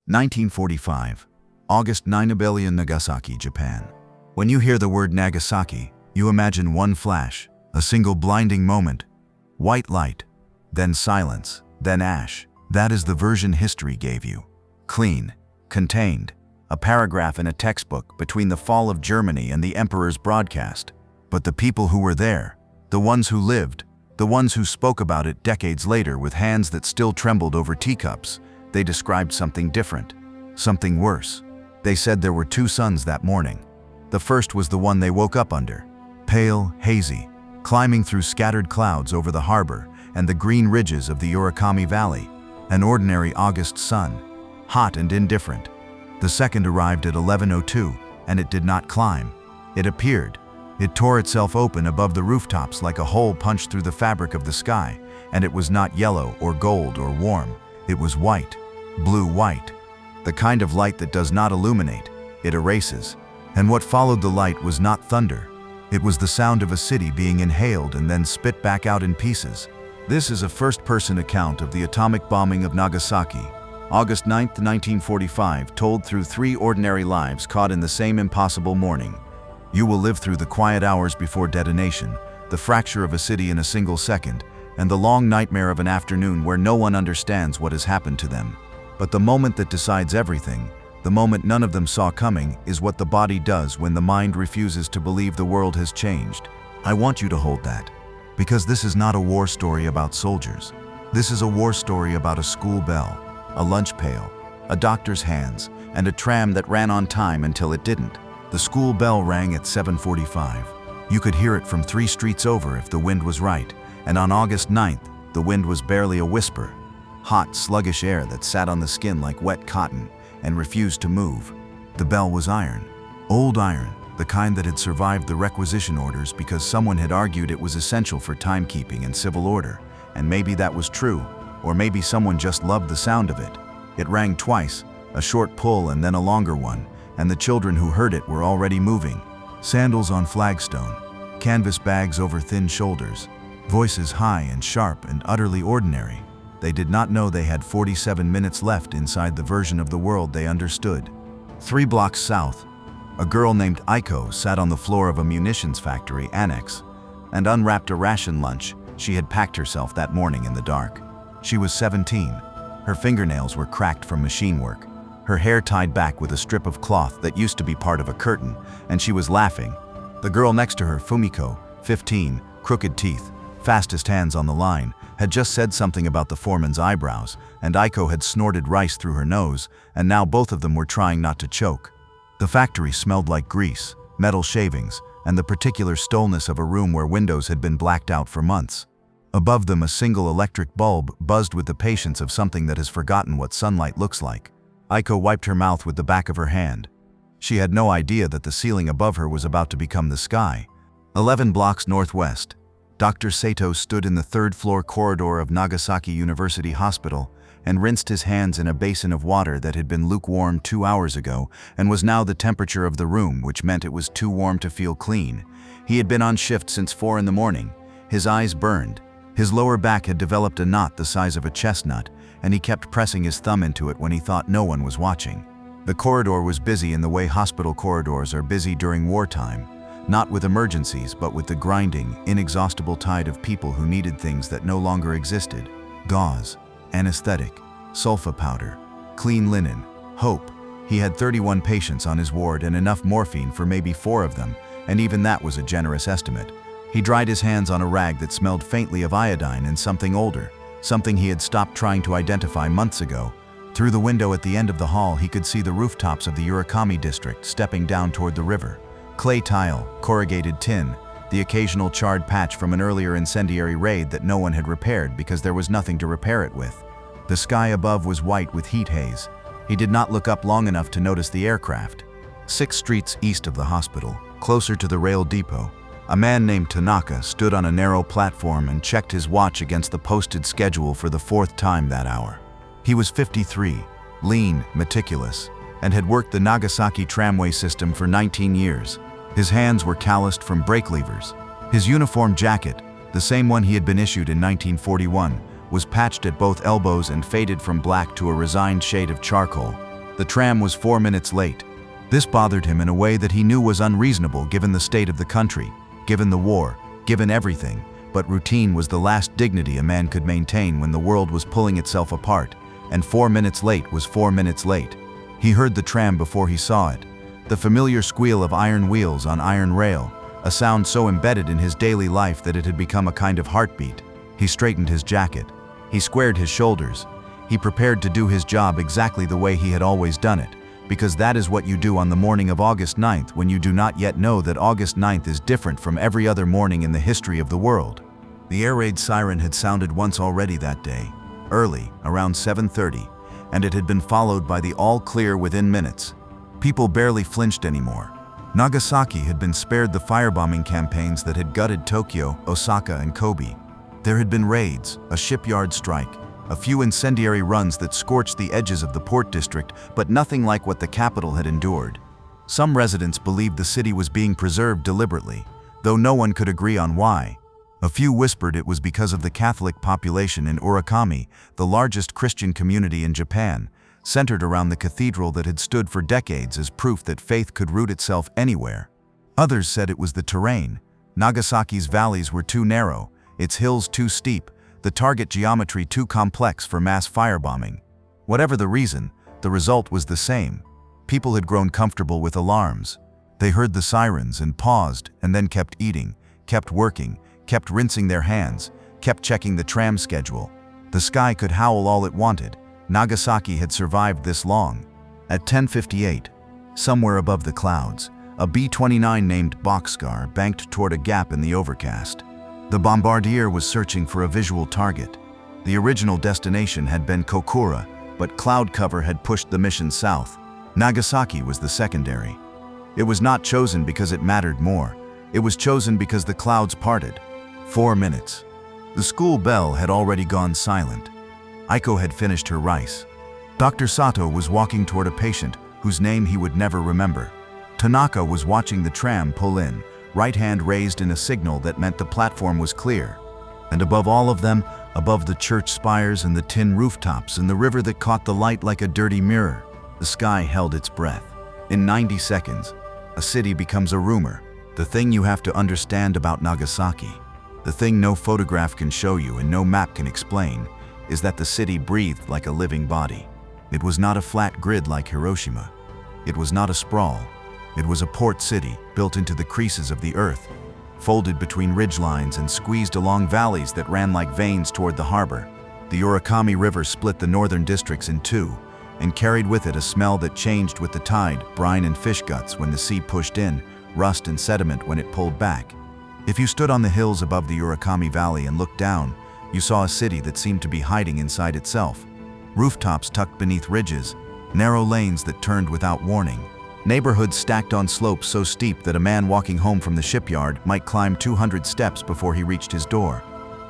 1945, August 9 Rebellion, Nagasaki, Japan. When you hear the word Nagasaki, you imagine one flash, a single blinding moment, white light, then silence, then ash. That is the version history gave you. Clean, contained, a paragraph in a textbook between the fall of Germany and the Emperor's broadcast. But the people who were there, the ones who lived, the ones who spoke about it decades later with hands that still trembled over teacups, they described something different, something worse. They said there were two suns that morning. The first was the one they woke up under, pale, hazy, climbing through scattered clouds over the harbor and the green ridges of the Urakami Valley, an ordinary August sun, hot and indifferent. The second arrived at 11:02, and it did not climb. It appeared. It tore itself open above the rooftops like a hole punched through the fabric of the sky, and it was not yellow or gold or warm. It was white, blue-white, the kind of light that does not illuminate, it erases. And what followed the light was not thunder. It was the sound of a city being inhaled and then spit back out in pieces. This is a first-person account of the atomic bombing of Nagasaki, August 9, 1945, told through three ordinary lives caught in the same impossible morning. You will live through the quiet hours before detonation, the fracture of a city in a single second, and the long nightmare of an afternoon where no one understands what has happened to them. But the moment that decides everything, the moment none of them saw coming, is what the body does when the mind refuses to believe the world has changed. I want you to hold that, because this is not a war story about soldiers. This is a war story about a school bell, a lunch pail, a doctor's hands, and a tram that ran on time until it didn't. The school bell rang at 7:45. You could hear it from 3 streets over if the wind was right, and on August 9th, the wind was barely a whisper. Hot, sluggish air that sat on the skin like wet cotton and refused to move. The bell was iron, old iron, the kind that had survived the requisition orders because someone had argued it was essential for timekeeping and civil order, and maybe that was true, or maybe someone just loved the sound of it. It rang twice, a short pull and then a longer one, and the children who heard it were already moving. Sandals on flagstone, canvas bags over thin shoulders, voices high and sharp and utterly ordinary. They did not know they had 47 minutes left inside the version of the world they understood. 3 blocks south, a girl named Aiko sat on the floor of a munitions factory annex and unwrapped a ration lunch she had packed herself that morning in the dark. She was 17. Her fingernails were cracked from machine work, her hair tied back with a strip of cloth that used to be part of a curtain, and she was laughing. The girl next to her, Fumiko, 15, crooked teeth, fastest hands on the line, had just said something about the foreman's eyebrows, and Aiko had snorted rice through her nose, and now both of them were trying not to choke. The factory smelled like grease, metal shavings, and the particular stillness of a room where windows had been blacked out for months. Above them, a single electric bulb buzzed with the patience of something that has forgotten what sunlight looks like. Aiko wiped her mouth with the back of her hand. She had no idea that the ceiling above her was about to become the sky. 11 blocks northwest, Dr. Sato stood in the 3rd-floor corridor of Nagasaki University Hospital and rinsed his hands in a basin of water that had been lukewarm 2 hours ago and was now the temperature of the room, which meant it was too warm to feel clean. He had been on shift since 4 in the morning. His eyes burned. His lower back had developed a knot the size of a chestnut, and he kept pressing his thumb into it when he thought no one was watching. The corridor was busy in the way hospital corridors are busy during wartime, not with emergencies but with the grinding, inexhaustible tide of people who needed things that no longer existed. Gauze, anesthetic, sulfa powder, clean linen, hope. He had 31 patients on his ward and enough morphine for maybe 4 of them, and even that was a generous estimate. He dried his hands on a rag that smelled faintly of iodine and something older, something he had stopped trying to identify months ago. Through the window at the end of the hall, he could see the rooftops of the Urakami district stepping down toward the river. Clay tile, corrugated tin, the occasional charred patch from an earlier incendiary raid that no one had repaired because there was nothing to repair it with. The sky above was white with heat haze. He did not look up long enough to notice the aircraft. 6 streets east of the hospital, closer to the rail depot, a man named Tanaka stood on a narrow platform and checked his watch against the posted schedule for the 4th time that hour. He was 53, lean, meticulous, and had worked the Nagasaki tramway system for 19 years. His hands were calloused from brake levers. His uniform jacket, the same one he had been issued in 1941, was patched at both elbows and faded from black to a resigned shade of charcoal. The tram was 4 minutes late. This bothered him in a way that he knew was unreasonable given the state of the country, given the war, given everything, but routine was the last dignity a man could maintain when the world was pulling itself apart, and 4 minutes late was 4 minutes late. He heard the tram before he saw it. The familiar squeal of iron wheels on iron rail, a sound so embedded in his daily life that it had become a kind of heartbeat. He straightened his jacket. He squared his shoulders. He prepared to do his job exactly the way he had always done it, because that is what you do on the morning of August 9th when you do not yet know that August 9th is different from every other morning in the history of the world. The air raid siren had sounded once already that day, early, around 7:30, and it had been followed by the all clear within minutes. People barely flinched anymore. Nagasaki had been spared the firebombing campaigns that had gutted Tokyo, Osaka, and Kobe. There had been raids, a shipyard strike, a few incendiary runs that scorched the edges of the port district, but nothing like what the capital had endured. Some residents believed the city was being preserved deliberately, though no one could agree on why. A few whispered it was because of the Catholic population in Urakami, the largest Christian community in Japan, centered around the cathedral that had stood for decades as proof that faith could root itself anywhere. Others said it was the terrain. Nagasaki's valleys were too narrow, its hills too steep, the target geometry too complex for mass firebombing. Whatever the reason, the result was the same. People had grown comfortable with alarms. They heard the sirens and paused and then kept eating, kept working, kept rinsing their hands, kept checking the tram schedule. The sky could howl all it wanted. Nagasaki had survived this long. At 10:58, somewhere above the clouds, a B-29 named Boxcar banked toward a gap in the overcast. The bombardier was searching for a visual target. The original destination had been Kokura, but cloud cover had pushed the mission south. Nagasaki was the secondary. It was not chosen because it mattered more. It was chosen because the clouds parted. 4 minutes. The school bell had already gone silent. Aiko had finished her rice. Dr. Sato was walking toward a patient whose name he would never remember. Tanaka was watching the tram pull in, right hand raised in a signal that meant the platform was clear. And above all of them, above the church spires and the tin rooftops and the river that caught the light like a dirty mirror, the sky held its breath. In 90 seconds, a city becomes a rumor, the thing you have to understand about Nagasaki. The thing no photograph can show you and no map can explain is that the city breathed like a living body. It was not a flat grid like Hiroshima. It was not a sprawl. It was a port city built into the creases of the earth, folded between ridgelines and squeezed along valleys that ran like veins toward the harbor. The Urakami River split the northern districts in two and carried with it a smell that changed with the tide, brine and fish guts when the sea pushed in, rust and sediment when it pulled back. If you stood on the hills above the Urakami Valley and looked down, you saw a city that seemed to be hiding inside itself. Rooftops tucked beneath ridges, narrow lanes that turned without warning, neighborhoods stacked on slopes so steep that a man walking home from the shipyard might climb 200 steps before he reached his door.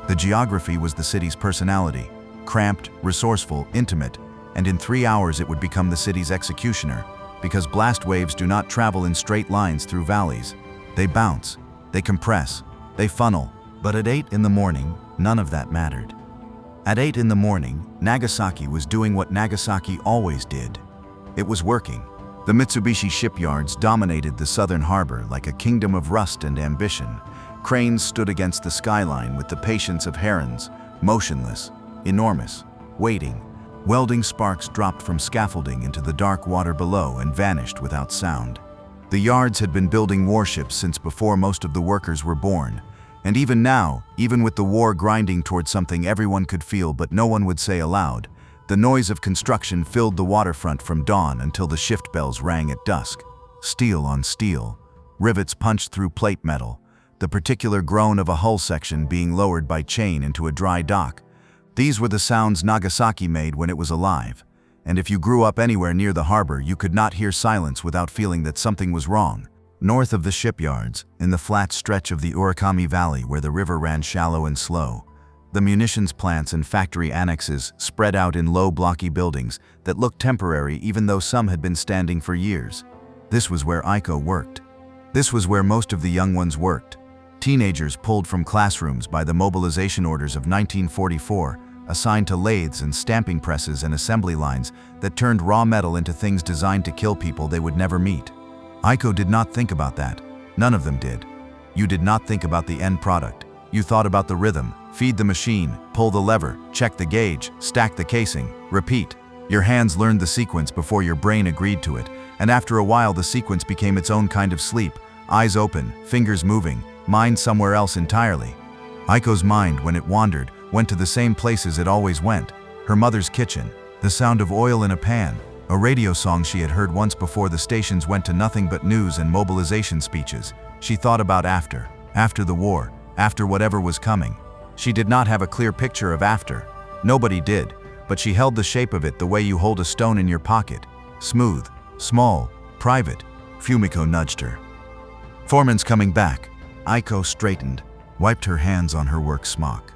The geography was the city's personality, cramped, resourceful, intimate, and in 3 hours it would become the city's executioner, because blast waves do not travel in straight lines through valleys. They bounce, they compress, they funnel. But at 8 in the morning, none of that mattered. At 8 in the morning, Nagasaki was doing what Nagasaki always did. It was working. The Mitsubishi shipyards dominated the southern harbor like a kingdom of rust and ambition. Cranes stood against the skyline with the patience of herons, motionless, enormous, waiting. Welding sparks dropped from scaffolding into the dark water below and vanished without sound. The yards had been building warships since before most of the workers were born. And even now, even with the war grinding toward something everyone could feel but no one would say aloud, the noise of construction filled the waterfront from dawn until the shift bells rang at dusk. Steel on steel, rivets punched through plate metal, the particular groan of a hull section being lowered by chain into a dry dock. These were the sounds Nagasaki made when it was alive, and if you grew up anywhere near the harbor, you could not hear silence without feeling that something was wrong. North of the shipyards, in the flat stretch of the Urakami Valley where the river ran shallow and slow, the munitions plants and factory annexes spread out in low blocky buildings that looked temporary even though some had been standing for years. This was where Aiko worked. This was where most of the young ones worked. Teenagers pulled from classrooms by the mobilization orders of 1944, assigned to lathes and stamping presses and assembly lines that turned raw metal into things designed to kill people they would never meet. Aiko did not think about that. None of them did. You did not think about the end product. You thought about the rhythm, feed the machine, pull the lever, check the gauge, stack the casing, repeat. Your hands learned the sequence before your brain agreed to it, and after a while the sequence became its own kind of sleep, eyes open, fingers moving, mind somewhere else entirely. Aiko's mind, when it wandered, went to the same places it always went. Her mother's kitchen, the sound of oil in a pan, a radio song she had heard once before the stations went to nothing but news and mobilization speeches. She thought about after the war, after whatever was coming. She did not have a clear picture of after. Nobody did, but she held the shape of it the way you hold a stone in your pocket. Smooth, small, private. Fumiko nudged her. "Foreman's coming back." Aiko straightened, wiped her hands on her work smock.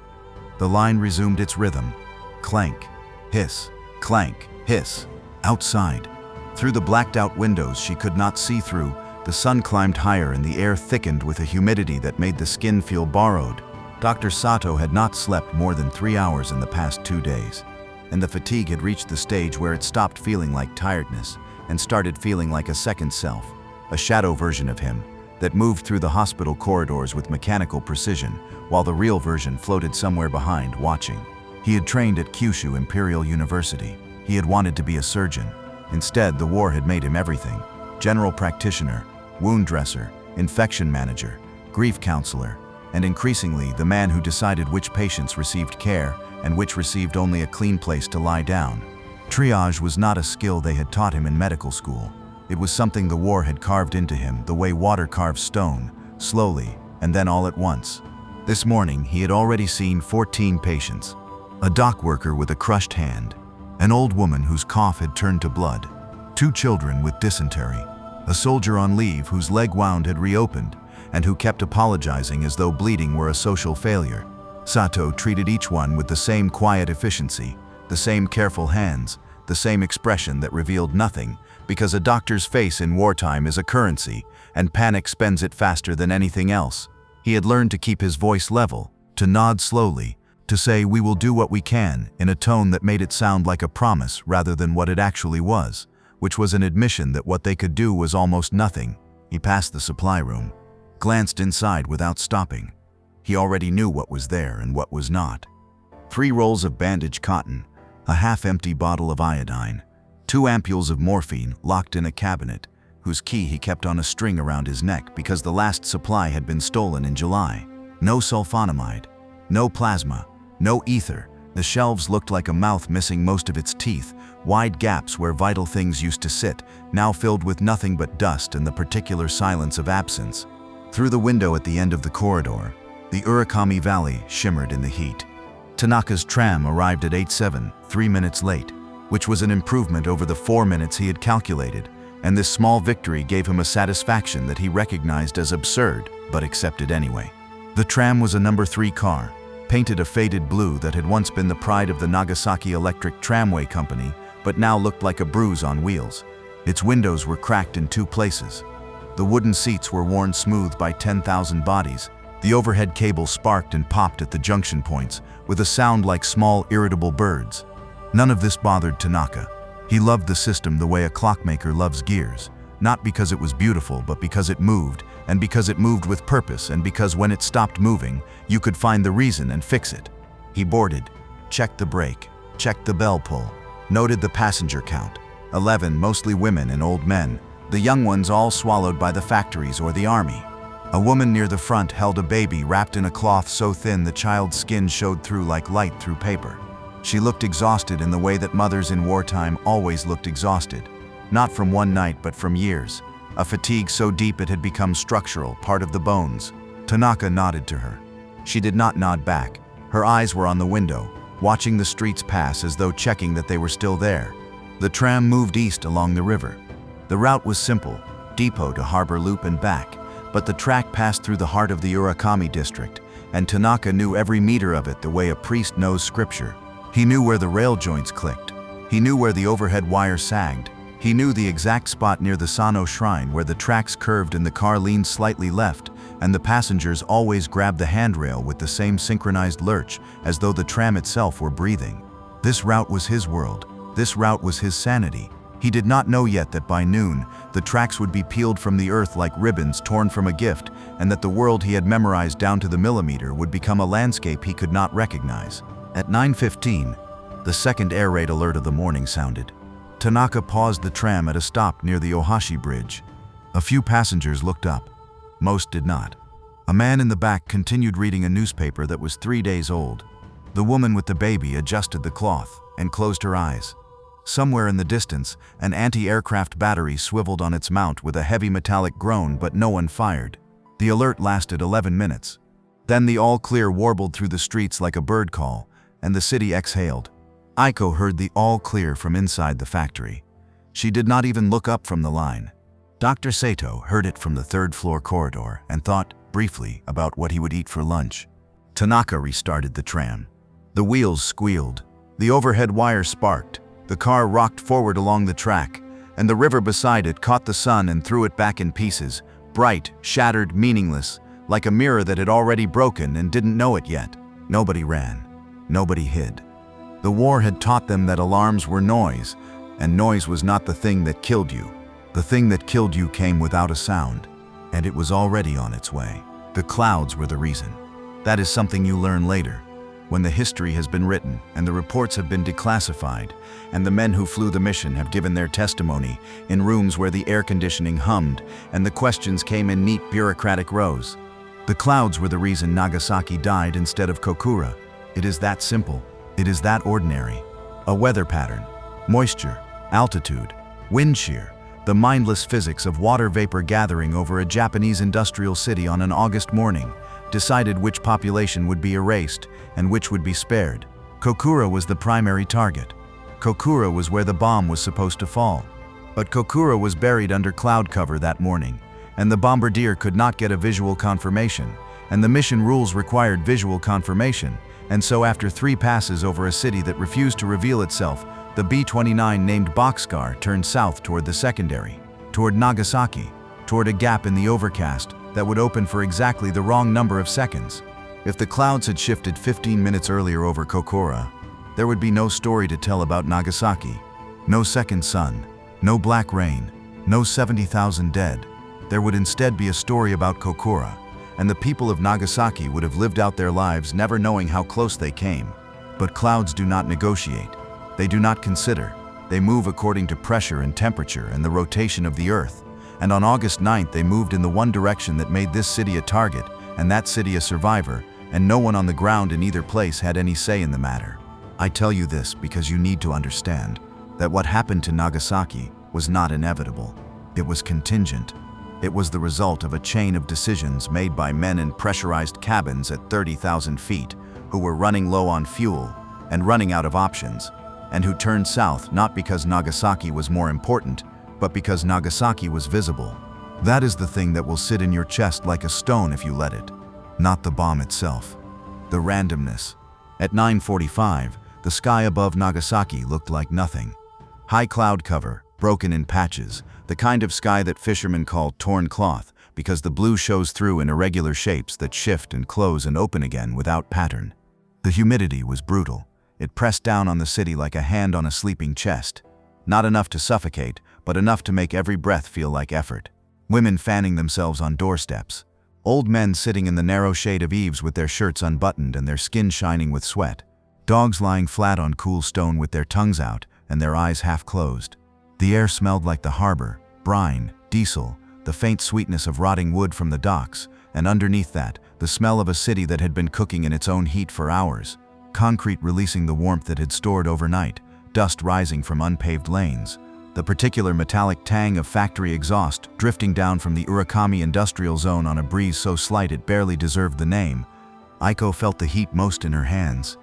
The line resumed its rhythm. Clank, hiss, clank, hiss. Outside, through the blacked-out windows she could not see through, the sun climbed higher and the air thickened with a humidity that made the skin feel borrowed. Dr. Sato had not slept more than 3 hours in the past 2 days, and the fatigue had reached the stage where it stopped feeling like tiredness and started feeling like a second self, a shadow version of him that moved through the hospital corridors with mechanical precision, while the real version floated somewhere behind, watching. He had trained at Kyushu Imperial University. He had wanted to be a surgeon. Instead, the war had made him everything: general practitioner, wound dresser, infection manager, grief counselor, and increasingly the man who decided which patients received care and which received only a clean place to lie down. Triage was not a skill they had taught him in medical school. It was something the war had carved into him the way water carves stone, slowly, and then all at once. This morning, he had already seen 14 patients. A dock worker with a crushed hand, an old woman whose cough had turned to blood, 2 children with dysentery, a soldier on leave whose leg wound had reopened, and who kept apologizing as though bleeding were a social failure. Sato treated each one with the same quiet efficiency, the same careful hands, the same expression that revealed nothing, because a doctor's face in wartime is a currency, and panic spends it faster than anything else. He had learned to keep his voice level, to nod slowly, to say "we will do what we can" in a tone that made it sound like a promise rather than what it actually was, which was an admission that what they could do was almost nothing. He passed the supply room, glanced inside without stopping. He already knew what was there and what was not. 3 rolls of bandage cotton, a half-empty bottle of iodine, 2 ampules of morphine locked in a cabinet, whose key he kept on a string around his neck because the last supply had been stolen in July. No sulfonamide, no plasma, no ether. The shelves looked like a mouth missing most of its teeth, wide gaps where vital things used to sit, now filled with nothing but dust and the particular silence of absence. Through the window at the end of the corridor, the Urakami Valley shimmered in the heat. Tanaka's tram arrived at 8:07, 3 minutes late, which was an improvement over the 4 minutes he had calculated, and this small victory gave him a satisfaction that he recognized as absurd, but accepted anyway. The tram was a number 3 car, painted a faded blue that had once been the pride of the Nagasaki Electric Tramway Company, but now looked like a bruise on wheels. Its windows were cracked in 2 places. The wooden seats were worn smooth by 10,000 bodies. The overhead cable sparked and popped at the junction points, with a sound like small, irritable birds. None of this bothered Tanaka. He loved the system the way a clockmaker loves gears, not because it was beautiful, but because it moved, and because it moved with purpose, and because when it stopped moving, you could find the reason and fix it. He boarded, checked the brake, checked the bell pull, noted the passenger count. 11, mostly women and old men, the young ones all swallowed by the factories or the army. A woman near the front held a baby wrapped in a cloth so thin the child's skin showed through like light through paper. She looked exhausted in the way that mothers in wartime always looked exhausted. Not from one night, but from years. A fatigue so deep it had become structural, part of the bones. Tanaka nodded to her. She did not nod back. Her eyes were on the window, watching the streets pass as though checking that they were still there. The tram moved east along the river. The route was simple, depot to Harbor Loop and back, but the track passed through the heart of the Urakami district, and Tanaka knew every meter of it the way a priest knows scripture. He knew where the rail joints clicked. He knew where the overhead wire sagged. He knew the exact spot near the Sano shrine where the tracks curved and the car leaned slightly left, and the passengers always grabbed the handrail with the same synchronized lurch, as though the tram itself were breathing. This route was his world. This route was his sanity. He did not know yet that by noon, the tracks would be peeled from the earth like ribbons torn from a gift, and that the world he had memorized down to the millimeter would become a landscape he could not recognize. At 9:15, the second air raid alert of the morning sounded. Tanaka paused the tram at a stop near the Ohashi Bridge. A few passengers looked up. Most did not. A man in the back continued reading a newspaper that was 3 days old. The woman with the baby adjusted the cloth and closed her eyes. Somewhere in the distance, an anti-aircraft battery swiveled on its mount with a heavy metallic groan, but no one fired. The alert lasted 11 minutes. Then the all-clear warbled through the streets like a bird call, and the city exhaled. Aiko heard the all-clear from inside the factory. She did not even look up from the line. Dr. Sato heard it from the third-floor corridor and thought briefly about what he would eat for lunch. Tanaka restarted the tram. The wheels squealed. The overhead wire sparked. The car rocked forward along the track, and the river beside it caught the sun and threw it back in pieces, bright, shattered, meaningless, like a mirror that had already broken and didn't know it yet. Nobody ran. Nobody hid. The war had taught them that alarms were noise, and noise was not the thing that killed you. The thing that killed you came without a sound, and it was already on its way. The clouds were the reason. That is something you learn later, when the history has been written and the reports have been declassified, and the men who flew the mission have given their testimony in rooms where the air conditioning hummed and the questions came in neat bureaucratic rows. The clouds were the reason Nagasaki died instead of Kokura. It is that simple. It is that ordinary. A weather pattern, moisture, altitude, wind shear, the mindless physics of water vapor gathering over a Japanese industrial city on an August morning decided which population would be erased and which would be spared. Kokura was the primary target. Kokura was where the bomb was supposed to fall. But Kokura was buried under cloud cover that morning, and the bombardier could not get a visual confirmation, and the mission rules required visual confirmation, and so after 3 passes over a city that refused to reveal itself, the B-29 named Boxcar turned south toward the secondary, toward Nagasaki, toward a gap in the overcast that would open for exactly the wrong number of seconds. If the clouds had shifted 15 minutes earlier over Kokura, there would be no story to tell about Nagasaki. No second sun, no black rain, no 70,000 dead. There would instead be a story about Kokura, and the people of Nagasaki would have lived out their lives never knowing how close they came. But clouds do not negotiate. They do not consider. They move according to pressure and temperature and the rotation of the earth. And on August 9th, they moved in the one direction that made this city a target, and that city a survivor, and no one on the ground in either place had any say in the matter. I tell you this because you need to understand that what happened to Nagasaki was not inevitable. It was contingent. It was the result of a chain of decisions made by men in pressurized cabins at 30,000 feet who were running low on fuel and running out of options, and who turned south not because Nagasaki was more important, but because Nagasaki was visible. That is the thing that will sit in your chest like a stone if you let it, not the bomb itself. The randomness. At 9:45, the sky above Nagasaki looked like nothing. High cloud cover, broken in patches, the kind of sky that fishermen call torn cloth because the blue shows through in irregular shapes that shift and close and open again without pattern. The humidity was brutal. It pressed down on the city like a hand on a sleeping chest. Not enough to suffocate, but enough to make every breath feel like effort. Women fanning themselves on doorsteps. Old men sitting in the narrow shade of eaves with their shirts unbuttoned and their skin shining with sweat. Dogs lying flat on cool stone with their tongues out and their eyes half closed. The air smelled like the harbor, brine, diesel, the faint sweetness of rotting wood from the docks, and underneath that, the smell of a city that had been cooking in its own heat for hours. Concrete releasing the warmth it had stored overnight, dust rising from unpaved lanes. The particular metallic tang of factory exhaust drifting down from the Urakami industrial zone on a breeze so slight it barely deserved the name. Aiko felt the heat most in her hands.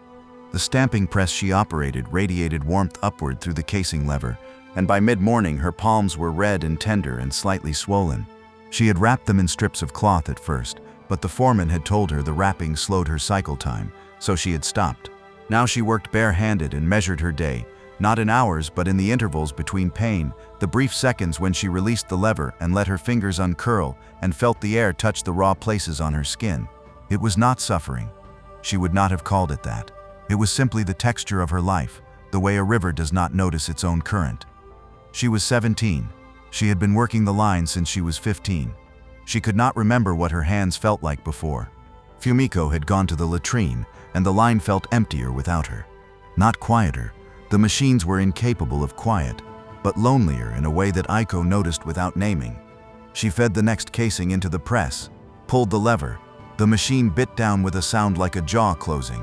The stamping press she operated radiated warmth upward through the casing lever, and by mid-morning her palms were red and tender and slightly swollen. She had wrapped them in strips of cloth at first, but the foreman had told her the wrapping slowed her cycle time, so she had stopped. Now she worked bare-handed and measured her day, Not in hours, but in the intervals between pain, the brief seconds when she released the lever and let her fingers uncurl and felt the air touch the raw places on her skin. It was not suffering. She would not have called it that. It was simply the texture of her life, the way a river does not notice its own current. She was 17. She had been working the line since she was 15. She could not remember what her hands felt like before. Fumiko had gone to the latrine, and the line felt emptier without her. Not quieter. The machines were incapable of quiet, but lonelier in a way that Aiko noticed without naming. She fed the next casing into the press, pulled the lever. The machine bit down with a sound like a jaw closing.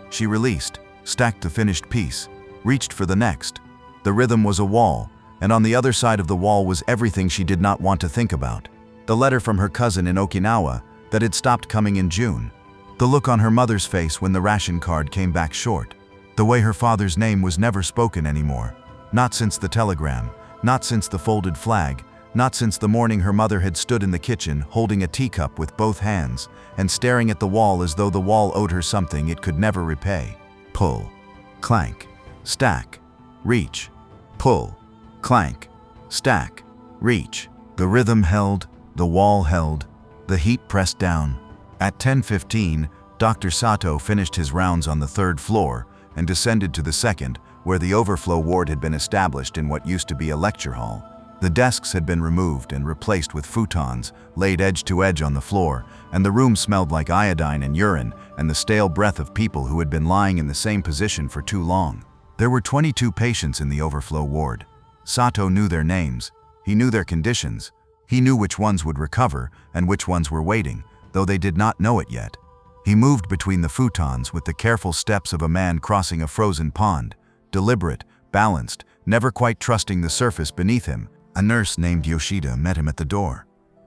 She released, stacked the finished piece, reached for the next. The rhythm was a wall, and on the other side of the wall was everything she did not want to think about. The letter from her cousin in Okinawa that had stopped coming in June. The look on her mother's face when the ration card came back short. The way her father's name was never spoken anymore. Not since the telegram, not since the folded flag, not since the morning her mother had stood in the kitchen holding a teacup with both hands and staring at the wall as though the wall owed her something it could never repay. Pull, clank, stack, reach, pull, clank, stack, reach. The rhythm held, the wall held, the heat pressed down. At 10:15, Dr. Sato finished his rounds on the third floor and descended to the second, where the overflow ward had been established in what used to be a lecture hall. The desks had been removed and replaced with futons, laid edge to edge on the floor, and the room smelled like iodine and urine and the stale breath of people who had been lying in the same position for too long. There were 22 patients in the overflow ward. Sato knew their names. He knew their conditions. He knew which ones would recover and which ones were waiting, though they did not know it yet. He moved between the futons with the careful steps of a man crossing a frozen pond, deliberate, balanced, never quite trusting the surface beneath him. A nurse named Yoshida met him at the door.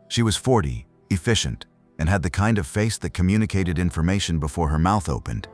She was 40, efficient, and had the kind of face that communicated information before her mouth opened.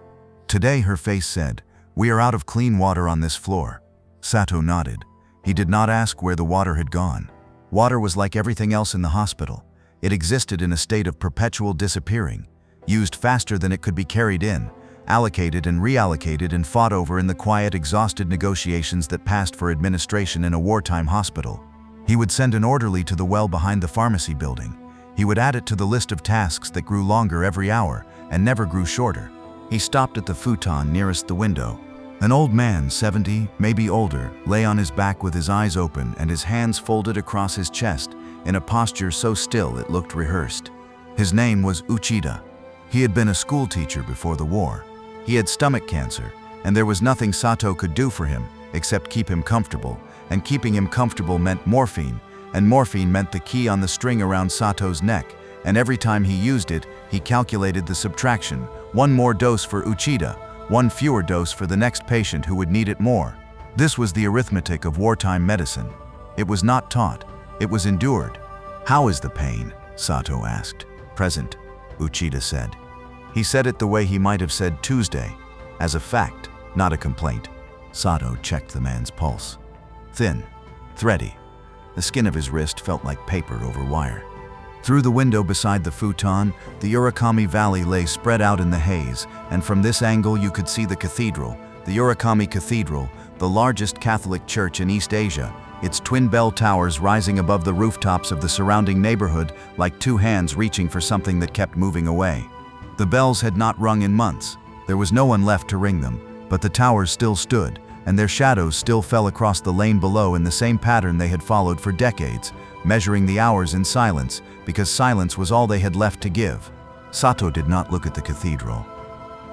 Today her face said, "We are out of clean water on this floor." Sato nodded. He did not ask where the water had gone. Water was like everything else in the hospital. It existed in a state of perpetual disappearing, used faster than it could be carried in, allocated and reallocated and fought over in the quiet, exhausted negotiations that passed for administration in a wartime hospital. He would send an orderly to the well behind the pharmacy building. He would add it to the list of tasks that grew longer every hour and never grew shorter. He stopped at the futon nearest the window. An old man, 70, maybe older, lay on his back with his eyes open and his hands folded across his chest in a posture so still it looked rehearsed. His name was Uchida. He had been a school teacher before the war. He had stomach cancer, and there was nothing Sato could do for him except keep him comfortable, and keeping him comfortable meant morphine, and morphine meant the key on the string around Sato's neck, and every time he used it, he calculated the subtraction, one more dose for Uchida, one fewer dose for the next patient who would need it more. This was the arithmetic of wartime medicine. It was not taught, it was endured. "How is the pain?" Sato asked. "Present," Uchida said. He said it the way he might have said Tuesday, as a fact, not a complaint. Sato checked the man's pulse. Thin, thready. The skin of his wrist felt like paper over wire. Through the window beside the futon, the Urakami Valley lay spread out in the haze, and from this angle you could see the cathedral, the Urakami Cathedral, the largest Catholic church in East Asia, its twin bell towers rising above the rooftops of the surrounding neighborhood like two hands reaching for something that kept moving away. The bells had not rung in months. There was no one left to ring them, but the towers still stood, and their shadows still fell across the lane below in the same pattern they had followed for decades, measuring the hours in silence, because silence was all they had left to give. Sato did not look at the cathedral.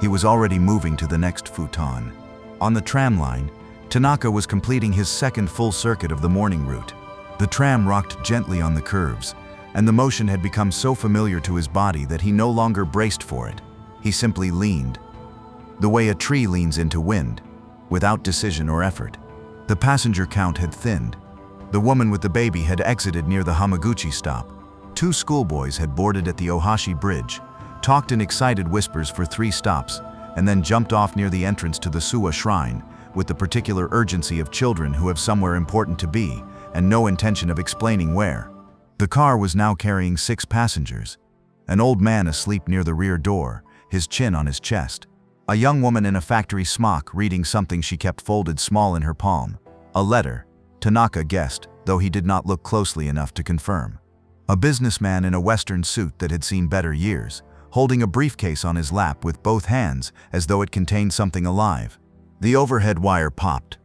He was already moving to the next futon. On the tram line, Tanaka was completing his second full circuit of the morning route. The tram rocked gently on the curves, and the motion had become so familiar to his body that he no longer braced for it. He simply leaned, the way a tree leans into wind, without decision or effort. The passenger count had thinned. The woman with the baby had exited near the Hamaguchi stop. Two schoolboys had boarded at the Ohashi Bridge, talked in excited whispers for 3 stops, and then jumped off near the entrance to the Suwa Shrine, with the particular urgency of children who have somewhere important to be, and no intention of explaining where. The car was now carrying 6 passengers. An old man asleep near the rear door, his chin on his chest. A young woman in a factory smock reading something she kept folded small in her palm. A letter, Tanaka guessed, though he did not look closely enough to confirm. A businessman in a Western suit that had seen better years, holding a briefcase on his lap with both hands as though it contained something alive. The overhead wire popped.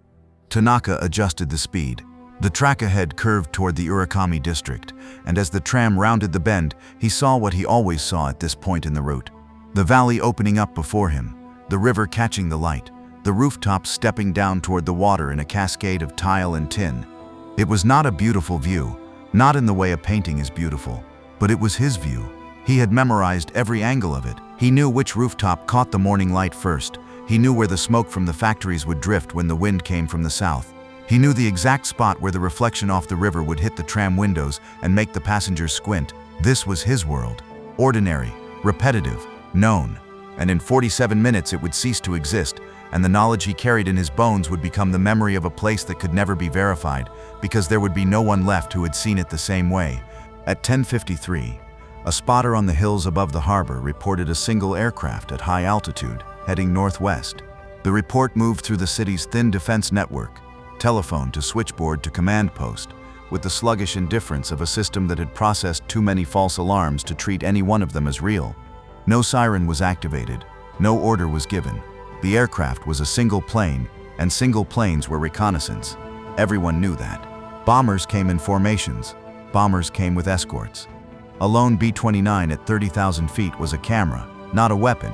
Tanaka adjusted the speed. The track ahead curved toward the Urakami district, and as the tram rounded the bend, he saw what he always saw at this point in the route. The valley opening up before him, the river catching the light, the rooftops stepping down toward the water in a cascade of tile and tin. It was not a beautiful view, not in the way a painting is beautiful, but it was his view. He had memorized every angle of it. He knew which rooftop caught the morning light first. He knew where the smoke from the factories would drift when the wind came from the south. He knew the exact spot where the reflection off the river would hit the tram windows and make the passengers squint. This was his world. Ordinary, repetitive, known. And in 47 minutes it would cease to exist, and the knowledge he carried in his bones would become the memory of a place that could never be verified, because there would be no one left who had seen it the same way. At 10:53, a spotter on the hills above the harbor reported a single aircraft at high altitude, heading northwest. The report moved through the city's thin defense network, telephone to switchboard to command post, with the sluggish indifference of a system that had processed too many false alarms to treat any one of them as real. No siren was activated, no order was given. The aircraft was a single plane, and single planes were reconnaissance. Everyone knew that. Bombers came in formations. Bombers came with escorts. A lone B-29 at 30,000 feet was a camera, not a weapon.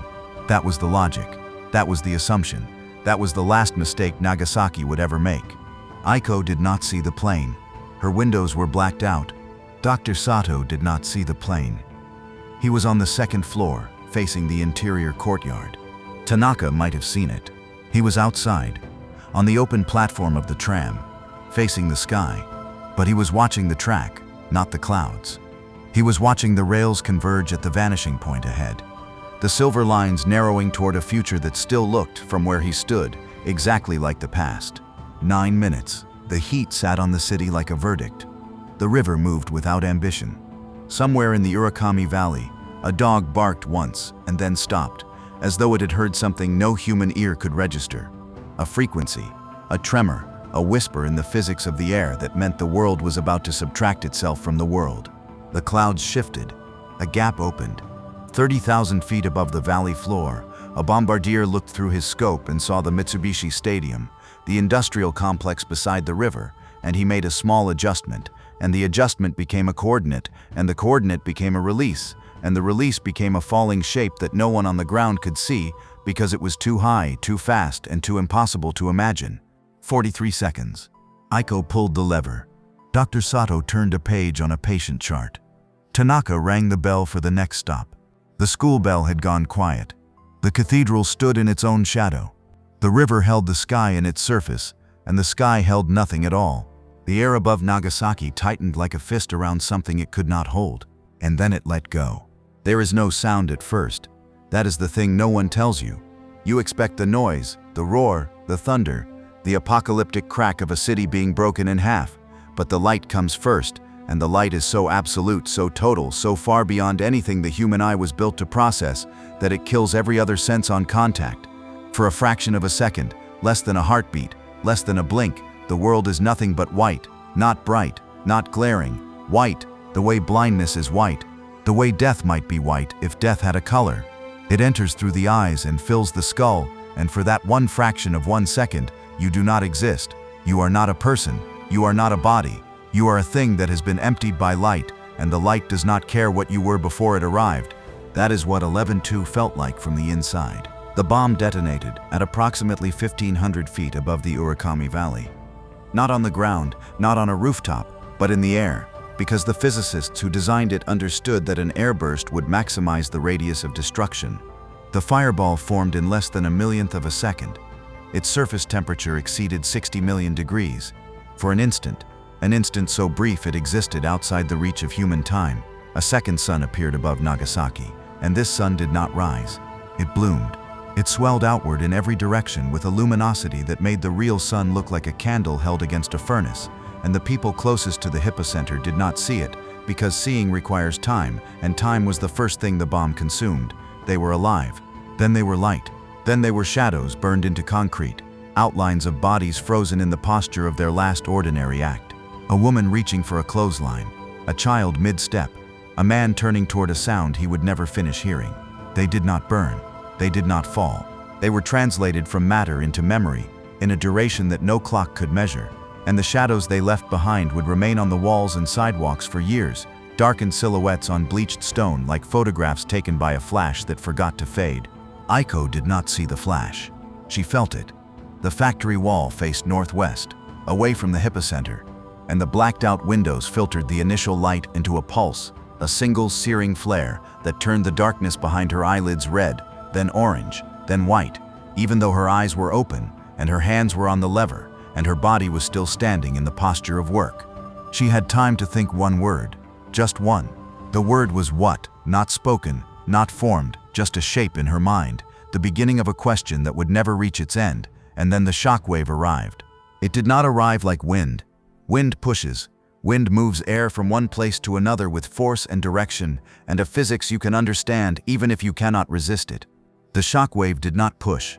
That was the logic. That was the assumption. That was the last mistake Nagasaki would ever make. Aiko did not see the plane. Her windows were blacked out. Dr. Sato did not see the plane. He was on the second floor, facing the interior courtyard. Tanaka might have seen it. He was outside, on the open platform of the tram, facing the sky. But he was watching the track, not the clouds. He was watching the rails converge at the vanishing point ahead. The silver lines narrowing toward a future that still looked, from where he stood, exactly like the past. 9 minutes. The heat sat on the city like a verdict. The river moved without ambition. Somewhere in the Urakami Valley, a dog barked once and then stopped, as though it had heard something no human ear could register. A frequency, a tremor, a whisper in the physics of the air that meant the world was about to subtract itself from the world. The clouds shifted. A gap opened. 30,000 feet above the valley floor, a bombardier looked through his scope and saw the Mitsubishi Stadium, the industrial complex beside the river, and he made a small adjustment, and the adjustment became a coordinate, and the coordinate became a release, and the release became a falling shape that no one on the ground could see because it was too high, too fast, and too impossible to imagine. 43 seconds. Aiko pulled the lever. Dr. Sato turned a page on a patient chart. Tanaka rang the bell for the next stop. The school bell had gone quiet. The cathedral stood in its own shadow. The river held the sky in its surface, and the sky held nothing at all. The air above Nagasaki tightened like a fist around something it could not hold, and then it let go. There is no sound at first. That is the thing no one tells you. You expect the noise, the roar, the thunder, the apocalyptic crack of a city being broken in half, but the light comes first, and the light is so absolute, so total, so far beyond anything the human eye was built to process, that it kills every other sense on contact. For a fraction of a second, less than a heartbeat, less than a blink, the world is nothing but white, not bright, not glaring, white, the way blindness is white, the way death might be white if death had a color. It enters through the eyes and fills the skull, and for that one fraction of 1 second, you do not exist. You are not a person, you are not a body, you are a thing that has been emptied by light, and the light does not care what you were before it arrived. That is what 11-2 felt like from the inside. The bomb detonated at approximately 1,500 feet above the Urakami Valley. Not on the ground, not on a rooftop, but in the air, because the physicists who designed it understood that an airburst would maximize the radius of destruction. The fireball formed in less than a millionth of a second. Its surface temperature exceeded 60 million degrees. For an instant so brief it existed outside the reach of human time, a second sun appeared above Nagasaki, and this sun did not rise. It bloomed. It swelled outward in every direction with a luminosity that made the real sun look like a candle held against a furnace, and the people closest to the hypocenter did not see it, because seeing requires time, and time was the first thing the bomb consumed. They were alive. Then they were light. Then they were shadows burned into concrete, outlines of bodies frozen in the posture of their last ordinary act. A woman reaching for a clothesline, a child mid-step, a man turning toward a sound he would never finish hearing. They did not burn. They did not fall. They were translated from matter into memory, in a duration that no clock could measure, and the shadows they left behind would remain on the walls and sidewalks for years, darkened silhouettes on bleached stone like photographs taken by a flash that forgot to fade. Aiko did not see the flash. She felt it. The factory wall faced northwest, away from the hypocenter, and the blacked-out windows filtered the initial light into a pulse, a single searing flare that turned the darkness behind her eyelids red, then orange, then white, even though her eyes were open and her hands were on the lever and her body was still standing in the posture of work. She had time to think one word, just one. The word was what, not spoken, not formed, just a shape in her mind, the beginning of a question that would never reach its end, and then the shockwave arrived. It did not arrive like wind. Wind pushes. Wind moves air from one place to another with force and direction, and a physics you can understand even if you cannot resist it. The shockwave did not push.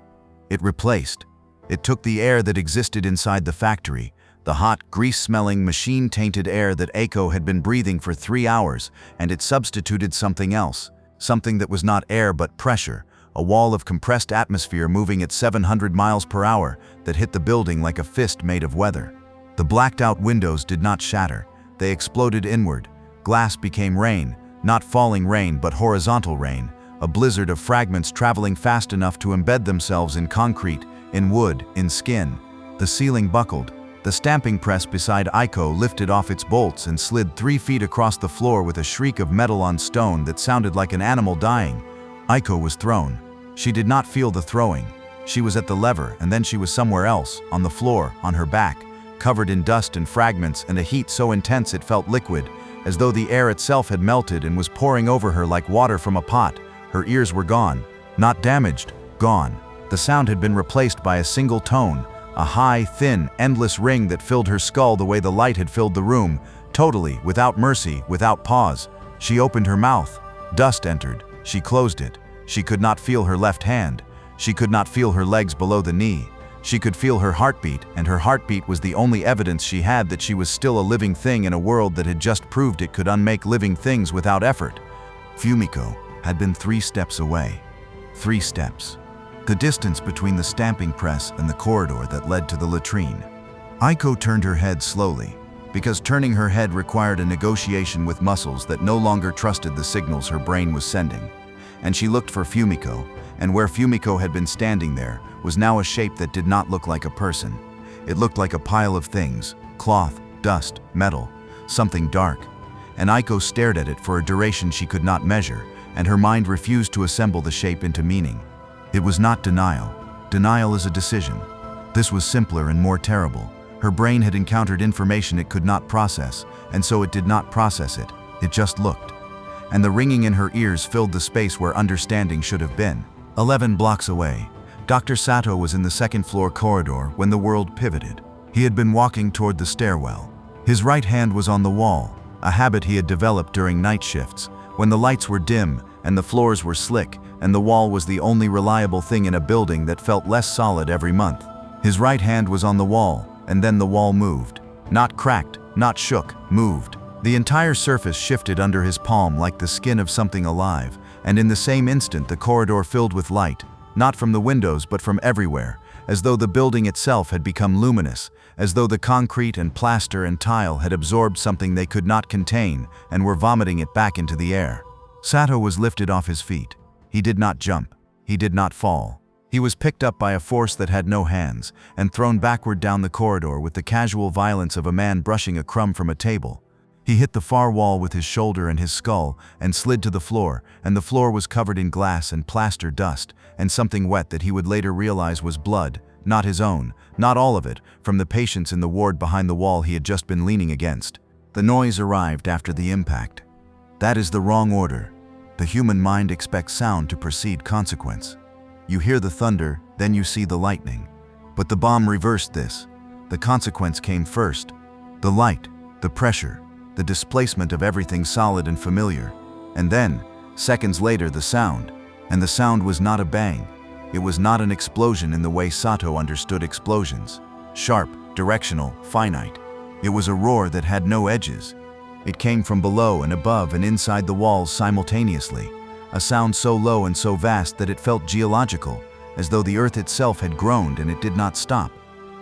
It replaced. It took the air that existed inside the factory, the hot, grease-smelling, machine-tainted air that Aiko had been breathing for 3 hours, and it substituted something else, something that was not air but pressure, a wall of compressed atmosphere moving at 700 miles per hour that hit the building like a fist made of weather. The blacked-out windows did not shatter. They exploded inward. Glass became rain, not falling rain but horizontal rain, a blizzard of fragments traveling fast enough to embed themselves in concrete, in wood, in skin. The ceiling buckled. The stamping press beside Aiko lifted off its bolts and slid 3 feet across the floor with a shriek of metal on stone that sounded like an animal dying. Aiko was thrown. She did not feel the throwing. She was at the lever and then she was somewhere else, on the floor, on her back, covered in dust and fragments and a heat so intense it felt liquid, as though the air itself had melted and was pouring over her like water from a pot. Her ears were gone. Not damaged, gone. The sound had been replaced by a single tone, a high, thin, endless ring that filled her skull the way the light had filled the room, totally, without mercy, without pause. She opened her mouth. Dust entered. She closed it. She could not feel her left hand. She could not feel her legs below the knee. She could feel her heartbeat, and her heartbeat was the only evidence she had that she was still a living thing in a world that had just proved it could unmake living things without effort. Fumiko had been 3 steps away. 3 steps. The distance between the stamping press and the corridor that led to the latrine. Aiko turned her head slowly, because turning her head required a negotiation with muscles that no longer trusted the signals her brain was sending. And she looked for Fumiko, and where Fumiko had been standing there was now a shape that did not look like a person. It looked like a pile of things, cloth, dust, metal, something dark. And Aiko stared at it for a duration she could not measure, and her mind refused to assemble the shape into meaning. It was not denial. Denial is a decision. This was simpler and more terrible. Her brain had encountered information it could not process, and so it did not process it. It just looked. And the ringing in her ears filled the space where understanding should have been. 11 blocks away, Dr. Sato was in the second-floor corridor when the world pivoted. He had been walking toward the stairwell. His right hand was on the wall, a habit he had developed during night shifts, when the lights were dim and the floors were slick and the wall was the only reliable thing in a building that felt less solid every month. His right hand was on the wall, and then the wall moved. Not cracked, not shook, moved. The entire surface shifted under his palm like the skin of something alive, and in the same instant the corridor filled with light, not from the windows but from everywhere, as though the building itself had become luminous, as though the concrete and plaster and tile had absorbed something they could not contain and were vomiting it back into the air. Sato was lifted off his feet. He did not jump. He did not fall. He was picked up by a force that had no hands and thrown backward down the corridor with the casual violence of a man brushing a crumb from a table. He hit the far wall with his shoulder and his skull and slid to the floor, and the floor was covered in glass and plaster dust and something wet that he would later realize was blood, not his own, not all of it, from the patients in the ward behind the wall he had just been leaning against. The noise arrived after the impact. That is the wrong order. The human mind expects sound to precede consequence. You hear the thunder, then you see the lightning. But the bomb reversed this. The consequence came first. The light, the pressure, the displacement of everything solid and familiar. And then, seconds later, the sound. And the sound was not a bang. It was not an explosion in the way Sato understood explosions. Sharp, directional, finite. It was a roar that had no edges. It came from below and above and inside the walls simultaneously, a sound so low and so vast that it felt geological, as though the earth itself had groaned and it did not stop.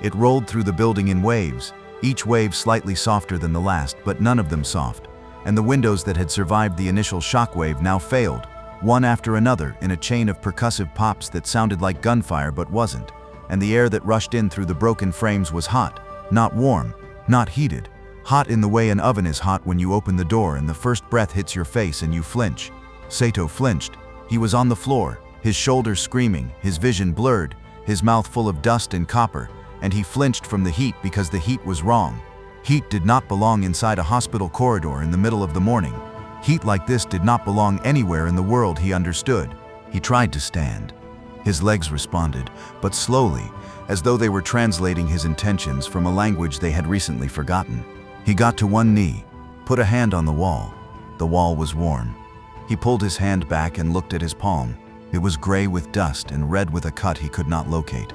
It rolled through the building in waves, each wave slightly softer than the last, but none of them soft, and the windows that had survived the initial shockwave now failed, one after another in a chain of percussive pops that sounded like gunfire but wasn't, and the air that rushed in through the broken frames was hot, not warm, not heated, hot in the way an oven is hot when you open the door and the first breath hits your face and you flinch. Sato flinched. He was on the floor, his shoulders screaming, his vision blurred, his mouth full of dust and copper, and he flinched from the heat because the heat was wrong. Heat did not belong inside a hospital corridor in the middle of the morning. Heat like this did not belong anywhere in the world, he understood. He tried to stand. His legs responded, but slowly, as though they were translating his intentions from a language they had recently forgotten. He got to one knee, put a hand on the wall. The wall was warm. He pulled his hand back and looked at his palm. It was gray with dust and red with a cut he could not locate.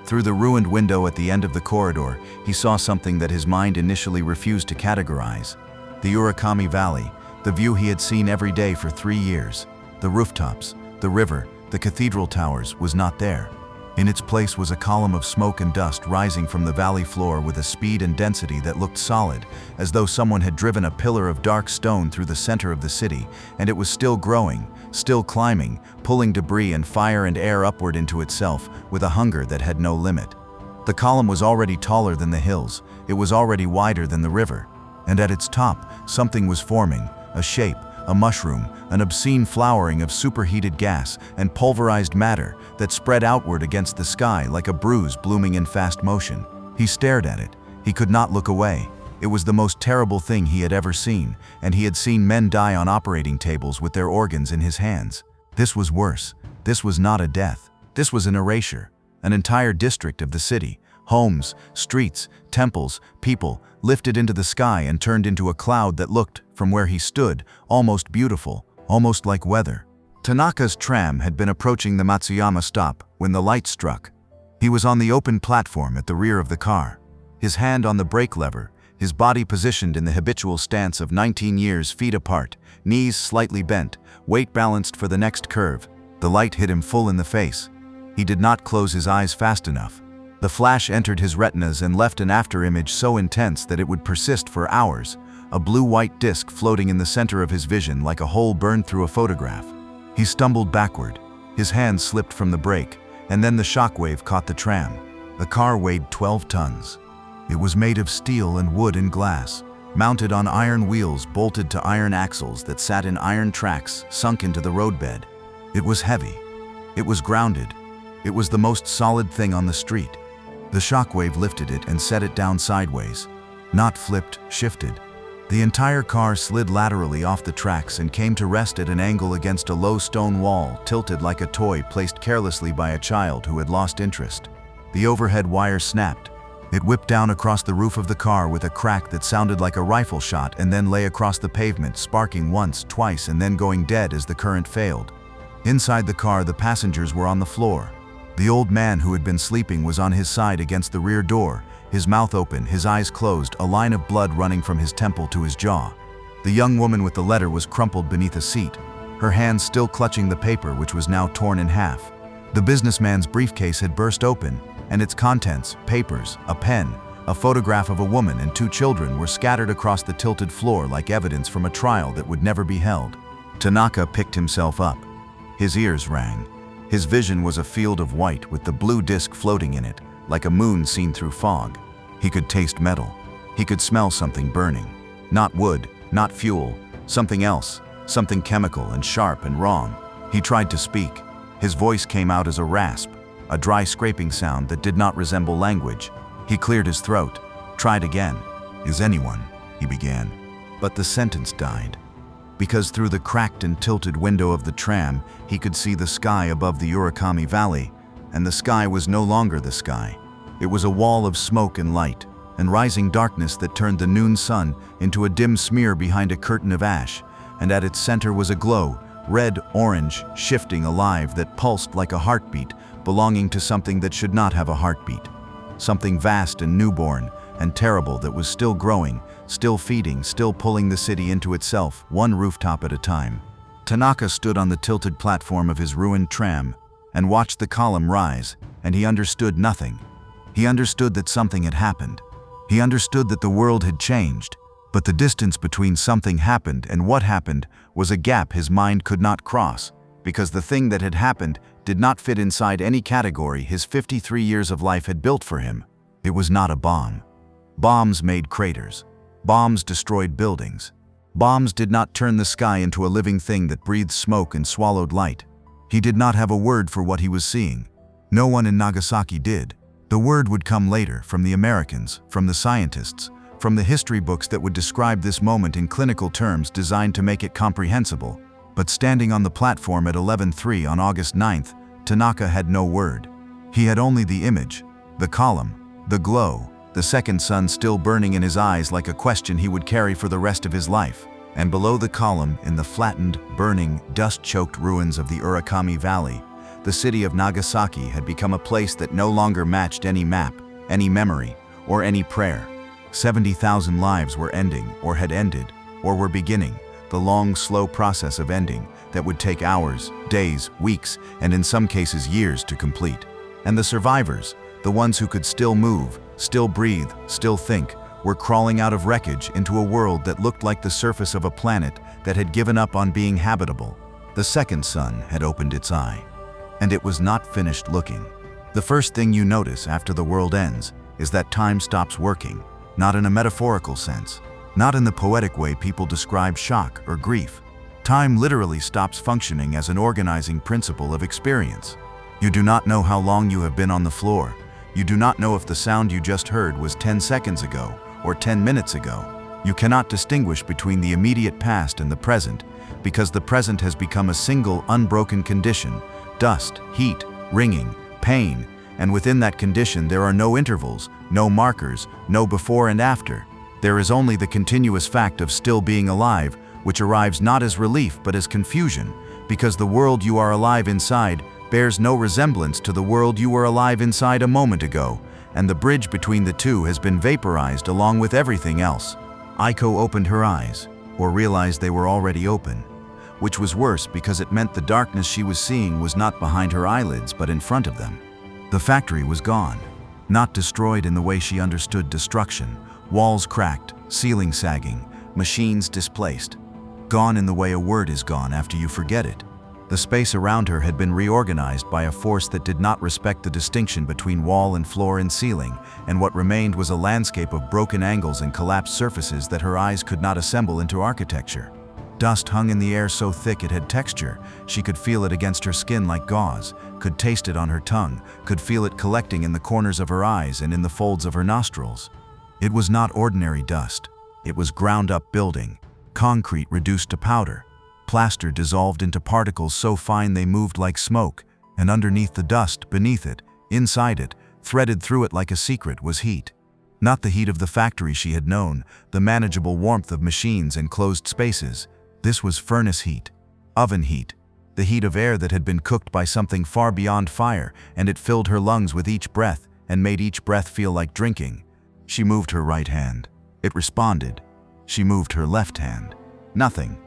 Through the ruined window at the end of the corridor, he saw something that his mind initially refused to categorize. The Urakami Valley, the view he had seen every day for 3 years. The rooftops, the river, the cathedral towers was not there. In its place was a column of smoke and dust rising from the valley floor with a speed and density that looked solid, as though someone had driven a pillar of dark stone through the center of the city, and it was still growing, still climbing, pulling debris and fire and air upward into itself with a hunger that had no limit. The column was already taller than the hills, it was already wider than the river, and at its top, something was forming, a shape, a mushroom, an obscene flowering of superheated gas and pulverized matter that spread outward against the sky like a bruise blooming in fast motion. He stared at it. He could not look away. It was the most terrible thing he had ever seen, and he had seen men die on operating tables with their organs in his hands. This was worse. This was not a death. This was an erasure. An entire district of the city, homes, streets, temples, people, lifted into the sky and turned into a cloud that looked, from where he stood, almost beautiful, almost like weather. Tanaka's tram had been approaching the Matsuyama stop when the light struck. He was on the open platform at the rear of the car, his hand on the brake lever, his body positioned in the habitual stance of 19 years, feet apart, knees slightly bent, weight balanced for the next curve. The light hit him full in the face. He did not close his eyes fast enough. The flash entered his retinas and left an afterimage so intense that it would persist for hours, a blue-white disc floating in the center of his vision like a hole burned through a photograph. He stumbled backward. His hand slipped from the brake, and then the shockwave caught the tram. The car weighed 12 tons. It was made of steel and wood and glass, mounted on iron wheels bolted to iron axles that sat in iron tracks sunk into the roadbed. It was heavy. It was grounded. It was the most solid thing on the street. The shockwave lifted it and set it down sideways. Not flipped, shifted. The entire car slid laterally off the tracks and came to rest at an angle against a low stone wall, tilted like a toy placed carelessly by a child who had lost interest. The overhead wire snapped. It whipped down across the roof of the car with a crack that sounded like a rifle shot and then lay across the pavement, sparking once, twice, and then going dead as the current failed. Inside the car, the passengers were on the floor. The old man who had been sleeping was on his side against the rear door, his mouth open, his eyes closed, a line of blood running from his temple to his jaw. The young woman with the letter was crumpled beneath a seat, her hands still clutching the paper, which was now torn in half. The businessman's briefcase had burst open, and its contents, papers, a pen, a photograph of a woman and 2 children, were scattered across the tilted floor like evidence from a trial that would never be held. Tanaka picked himself up. His ears rang. His vision was a field of white with the blue disk floating in it, like a moon seen through fog. He could taste metal. He could smell something burning. Not wood, not fuel, something else, something chemical and sharp and wrong. He tried to speak. His voice came out as a rasp, a dry scraping sound that did not resemble language. He cleared his throat, tried again. "Is anyone?" he began. But the sentence died. Because through the cracked and tilted window of the tram, he could see the sky above the Urakami Valley, and the sky was no longer the sky. It was a wall of smoke and light, and rising darkness that turned the noon sun into a dim smear behind a curtain of ash, and at its center was a glow, red, orange, shifting, alive, that pulsed like a heartbeat, belonging to something that should not have a heartbeat. Something vast and newborn and terrible that was still growing, still feeding, still pulling the city into itself, one rooftop at a time. Tanaka stood on the tilted platform of his ruined tram and watched the column rise, and he understood nothing. He understood that something had happened. He understood that the world had changed, but the distance between something happened and what happened was a gap his mind could not cross, because the thing that had happened did not fit inside any category his 53 years of life had built for him. It was not a bomb. Bombs made craters. Bombs destroyed buildings. Bombs did not turn the sky into a living thing that breathed smoke and swallowed light. He did not have a word for what he was seeing. No one in Nagasaki did. The word would come later, from the Americans, from the scientists, from the history books that would describe this moment in clinical terms designed to make it comprehensible. But standing on the platform at 11:03 on August 9th, Tanaka had no word. He had only the image, the column, the glow, the second sun still burning in his eyes like a question he would carry for the rest of his life. And below the column, in the flattened, burning, dust-choked ruins of the Urakami Valley, the city of Nagasaki had become a place that no longer matched any map, any memory, or any prayer. 70,000 lives were ending, or had ended, or were beginning, the long, slow process of ending that would take hours, days, weeks, and in some cases years to complete. And the survivors, the ones who could still move, still breathe, still think, were crawling out of wreckage into a world that looked like the surface of a planet that had given up on being habitable. The second sun had opened its eye, and it was not finished looking. The first thing you notice after the world ends is that time stops working, not in a metaphorical sense, not in the poetic way people describe shock or grief. Time literally stops functioning as an organizing principle of experience. You do not know how long you have been on the floor. You do not know if the sound you just heard was 10 seconds ago or 10 minutes ago. You cannot distinguish between the immediate past and the present, because the present has become a single unbroken condition: dust, heat, ringing, pain, and within that condition there are no intervals, no markers, no before and after. There is only the continuous fact of still being alive, which arrives not as relief but as confusion, because the world you are alive inside bears no resemblance to the world you were alive inside a moment ago, and the bridge between the two has been vaporized along with everything else. Aiko opened her eyes, or realized they were already open, which was worse because it meant the darkness she was seeing was not behind her eyelids but in front of them. The factory was gone, not destroyed in the way she understood destruction, walls cracked, ceiling sagging, machines displaced. Gone in the way a word is gone after you forget it. The space around her had been reorganized by a force that did not respect the distinction between wall and floor and ceiling, and what remained was a landscape of broken angles and collapsed surfaces that her eyes could not assemble into architecture. Dust hung in the air so thick it had texture. She could feel it against her skin like gauze, could taste it on her tongue, could feel it collecting in the corners of her eyes and in the folds of her nostrils. It was not ordinary dust. It was ground-up building, concrete reduced to powder, plaster dissolved into particles so fine they moved like smoke, and underneath the dust, beneath it, inside it, threaded through it like a secret, was heat. Not the heat of the factory she had known, the manageable warmth of machines and closed spaces. This was furnace heat, oven heat, the heat of air that had been cooked by something far beyond fire, and it filled her lungs with each breath and made each breath feel like drinking. She moved her right hand. It responded. She moved her left hand. Nothing.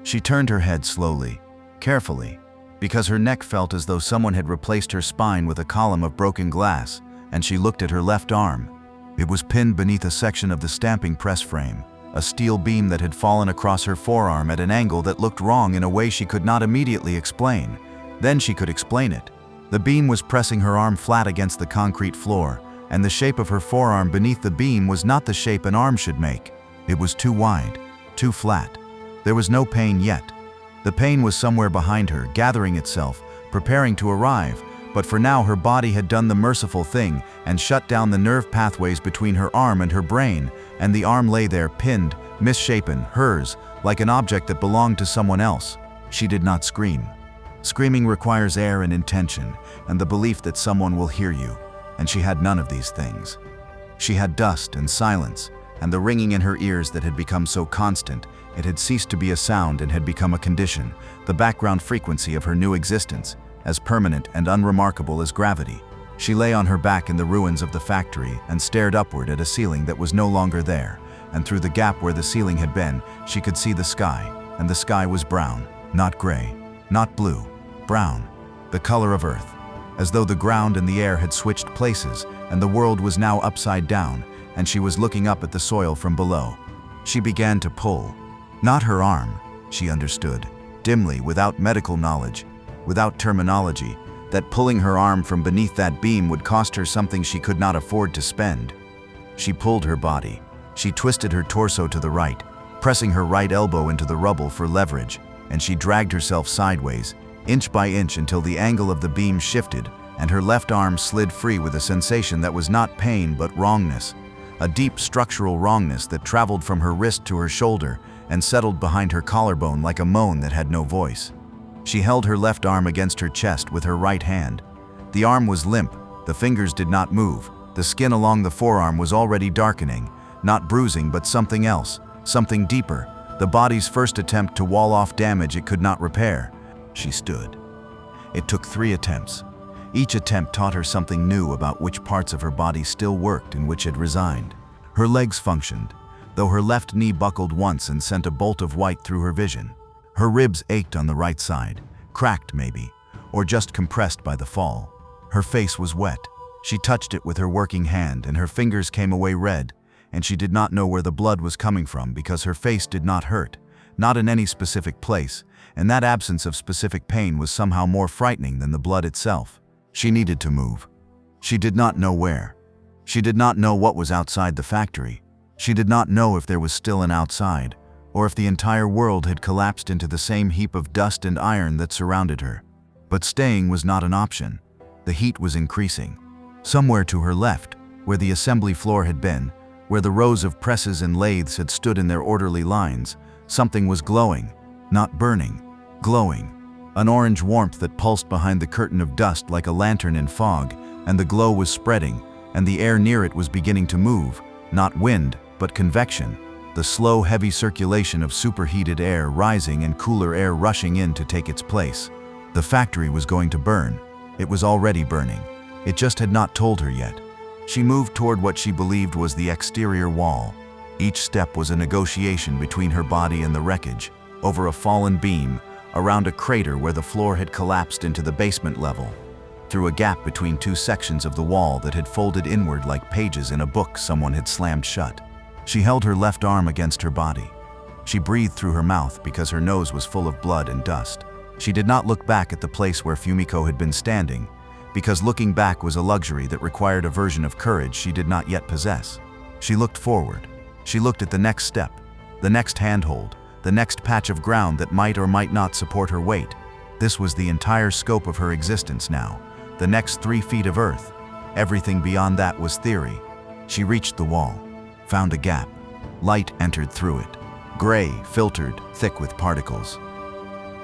She turned her head slowly, carefully, because her neck felt as though someone had replaced her spine with a column of broken glass, and she looked at her left arm. It was pinned beneath a section of the stamping press frame, a steel beam that had fallen across her forearm at an angle that looked wrong in a way she could not immediately explain. Then she could explain it. The beam was pressing her arm flat against the concrete floor, and the shape of her forearm beneath the beam was not the shape an arm should make. It was too wide, too flat. There was no pain yet. The pain was somewhere behind her, gathering itself, preparing to arrive, but for now her body had done the merciful thing and shut down the nerve pathways between her arm and her brain, and the arm lay there, pinned, misshapen, hers, like an object that belonged to someone else. She did not scream. Screaming requires air and intention, and the belief that someone will hear you, and she had none of these things. She had dust and silence, and the ringing in her ears that had become so constant, it had ceased to be a sound and had become a condition, the background frequency of her new existence, as permanent and unremarkable as gravity. She lay on her back in the ruins of the factory and stared upward at a ceiling that was no longer there, and through the gap where the ceiling had been, she could see the sky, and the sky was brown, not gray, not blue, brown, the color of earth, as though the ground and the air had switched places, and the world was now upside down, and she was looking up at the soil from below. She began to pull. Not her arm, she understood, dimly, without medical knowledge, without terminology, that pulling her arm from beneath that beam would cost her something she could not afford to spend. She pulled her body. She twisted her torso to the right, pressing her right elbow into the rubble for leverage, and she dragged herself sideways, inch by inch, until the angle of the beam shifted, and her left arm slid free with a sensation that was not pain but wrongness, a deep structural wrongness that traveled from her wrist to her shoulder and settled behind her collarbone like a moan that had no voice. She held her left arm against her chest with her right hand. The arm was limp, the fingers did not move, the skin along the forearm was already darkening, not bruising but something else, something deeper, the body's first attempt to wall off damage it could not repair. She stood. It took 3 attempts. Each attempt taught her something new about which parts of her body still worked and which had resigned. Her legs functioned, though her left knee buckled once and sent a bolt of white through her vision. Her ribs ached on the right side, cracked maybe, or just compressed by the fall. Her face was wet. She touched it with her working hand and her fingers came away red, and she did not know where the blood was coming from because her face did not hurt, not in any specific place, and that absence of specific pain was somehow more frightening than the blood itself. She needed to move. She did not know where. She did not know what was outside the factory. She did not know if there was still an outside, or if the entire world had collapsed into the same heap of dust and iron that surrounded her. But staying was not an option. The heat was increasing. Somewhere to her left, where the assembly floor had been, where the rows of presses and lathes had stood in their orderly lines, something was glowing, not burning, glowing. An orange warmth that pulsed behind the curtain of dust like a lantern in fog, and the glow was spreading, and the air near it was beginning to move, not wind, but convection, the slow, heavy circulation of superheated air rising and cooler air rushing in to take its place. The factory was going to burn. It was already burning. It just had not told her yet. She moved toward what she believed was the exterior wall. Each step was a negotiation between her body and the wreckage, over a fallen beam, around a crater where the floor had collapsed into the basement level, through a gap between 2 sections of the wall that had folded inward like pages in a book someone had slammed shut. She held her left arm against her body. She breathed through her mouth because her nose was full of blood and dust. She did not look back at the place where Fumiko had been standing, because looking back was a luxury that required a version of courage she did not yet possess. She looked forward. She looked at the next step, the next handhold, the next patch of ground that might or might not support her weight. This was the entire scope of her existence now, the next 3 feet of earth. Everything beyond that was theory. She reached the wall, found a gap. Light entered through it, gray, filtered, thick with particles.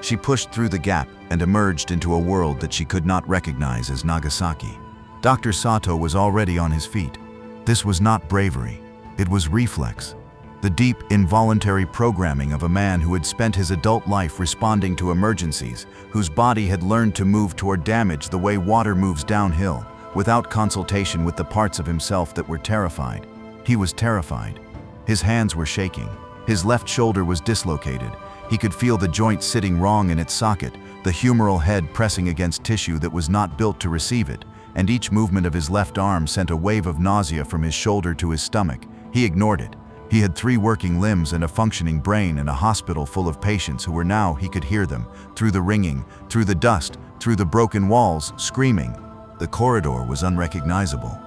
She pushed through the gap and emerged into a world that she could not recognize as Nagasaki. Dr. Sato was already on his feet. This was not bravery. It was reflex. The deep, involuntary programming of a man who had spent his adult life responding to emergencies, whose body had learned to move toward damage the way water moves downhill, without consultation with the parts of himself that were terrified. He was terrified. His hands were shaking. His left shoulder was dislocated. He could feel the joint sitting wrong in its socket, the humeral head pressing against tissue that was not built to receive it, and each movement of his left arm sent a wave of nausea from his shoulder to his stomach. He ignored it. He had 3 working limbs and a functioning brain and a hospital full of patients who were now, he could hear them, through the ringing, through the dust, through the broken walls, screaming. The corridor was unrecognizable.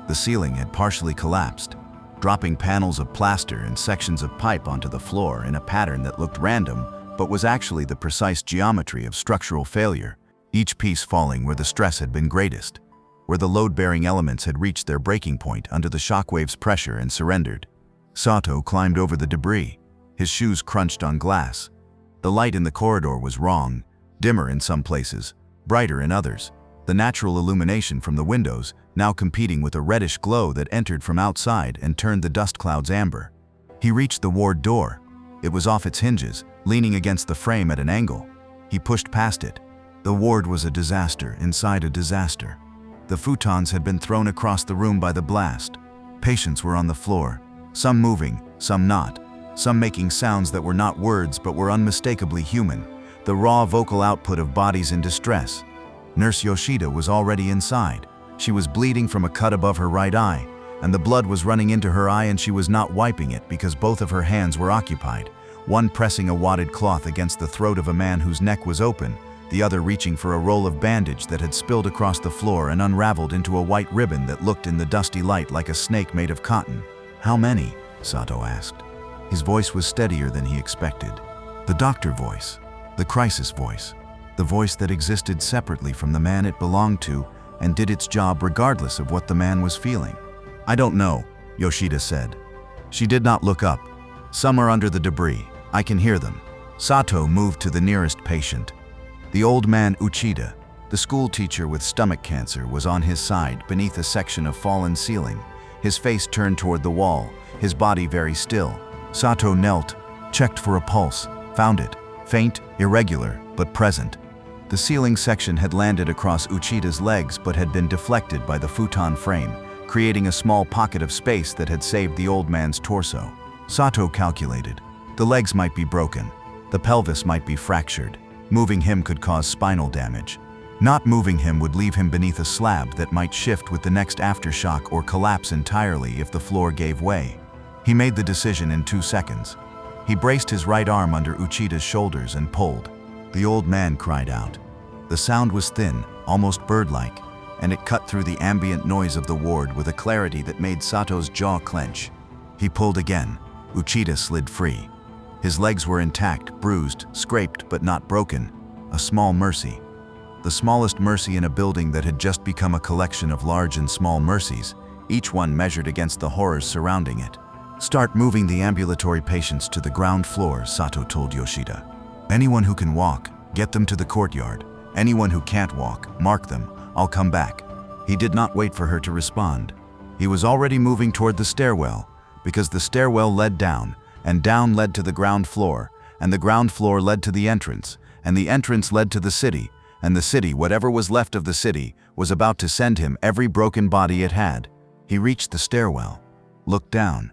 The ceiling had partially collapsed, dropping panels of plaster and sections of pipe onto the floor in a pattern that looked random, but was actually the precise geometry of structural failure, each piece falling where the stress had been greatest, where the load-bearing elements had reached their breaking point under the shockwave's pressure and surrendered. Sato climbed over the debris. His shoes crunched on glass. The light in the corridor was wrong, dimmer in some places, brighter in others. the natural illumination from the windows now competing with a reddish glow that entered from outside and turned the dust clouds amber. He reached the ward door. It was off its hinges, leaning against the frame at an angle. He pushed past it. The ward was a disaster inside a disaster. The futons had been thrown across the room by the blast. Patients were on the floor, some moving, some not, some making sounds that were not words but were unmistakably human, the raw vocal output of bodies in distress. Nurse Yoshida was already inside. She was bleeding from a cut above her right eye, and the blood was running into her eye, and she was not wiping it because both of her hands were occupied, one pressing a wadded cloth against the throat of a man whose neck was open, the other reaching for a roll of bandage that had spilled across the floor and unraveled into a white ribbon that looked in the dusty light like a snake made of cotton. "How many?" Sato asked. His voice was steadier than he expected. The doctor voice, the crisis voice, the voice that existed separately from the man it belonged to and did its job regardless of what the man was feeling. "I don't know," Yoshida said. She did not look up. "Some are under the debris. I can hear them." Sato moved to the nearest patient. The old man Uchida, the school teacher with stomach cancer, was on his side beneath a section of fallen ceiling, his face turned toward the wall, his body very still. Sato knelt, checked for a pulse, found it, faint, irregular, but present. The ceiling section had landed across Uchida's legs but had been deflected by the futon frame, creating a small pocket of space that had saved the old man's torso. Sato calculated. The legs might be broken. The pelvis might be fractured. Moving him could cause spinal damage. Not moving him would leave him beneath a slab that might shift with the next aftershock or collapse entirely if the floor gave way. He made the decision in 2 seconds. He braced his right arm under Uchida's shoulders and pulled. The old man cried out. The sound was thin, almost bird-like, and it cut through the ambient noise of the ward with a clarity that made Sato's jaw clench. He pulled again. Uchida slid free. His legs were intact, bruised, scraped but not broken. A small mercy. The smallest mercy in a building that had just become a collection of large and small mercies, each one measured against the horrors surrounding it. "Start moving the ambulatory patients to the ground floor," Sato told Yoshida. "Anyone who can walk, get them to the courtyard. Anyone who can't walk, mark them. I'll come back." He did not wait for her to respond. He was already moving toward the stairwell, because the stairwell led down, and down led to the ground floor, and the ground floor led to the entrance, and the entrance led to the city, and the city, whatever was left of the city, was about to send him every broken body it had. He reached the stairwell, looked down.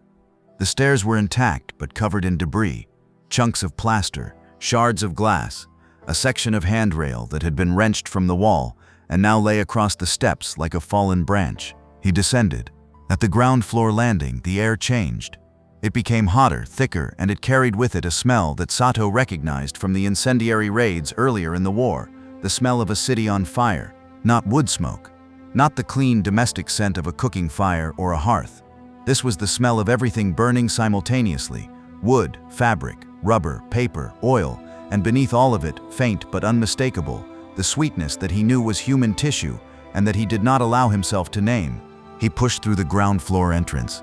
The stairs were intact but covered in debris, chunks of plaster, shards of glass, a section of handrail that had been wrenched from the wall and now lay across the steps like a fallen branch. He descended. At the ground floor landing, the air changed. It became hotter, thicker, and it carried with it a smell that Sato recognized from the incendiary raids earlier in the war, the smell of a city on fire, not wood smoke, not the clean domestic scent of a cooking fire or a hearth. This was the smell of everything burning simultaneously: wood, fabric, rubber, paper, oil, and beneath all of it, faint but unmistakable, the sweetness that he knew was human tissue and that he did not allow himself to name. He pushed through the ground floor entrance.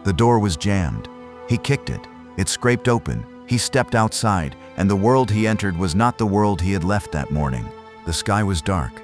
The door was jammed. He kicked it. It scraped open. He stepped outside, and the world he entered was not the world he had left that morning. The sky was dark.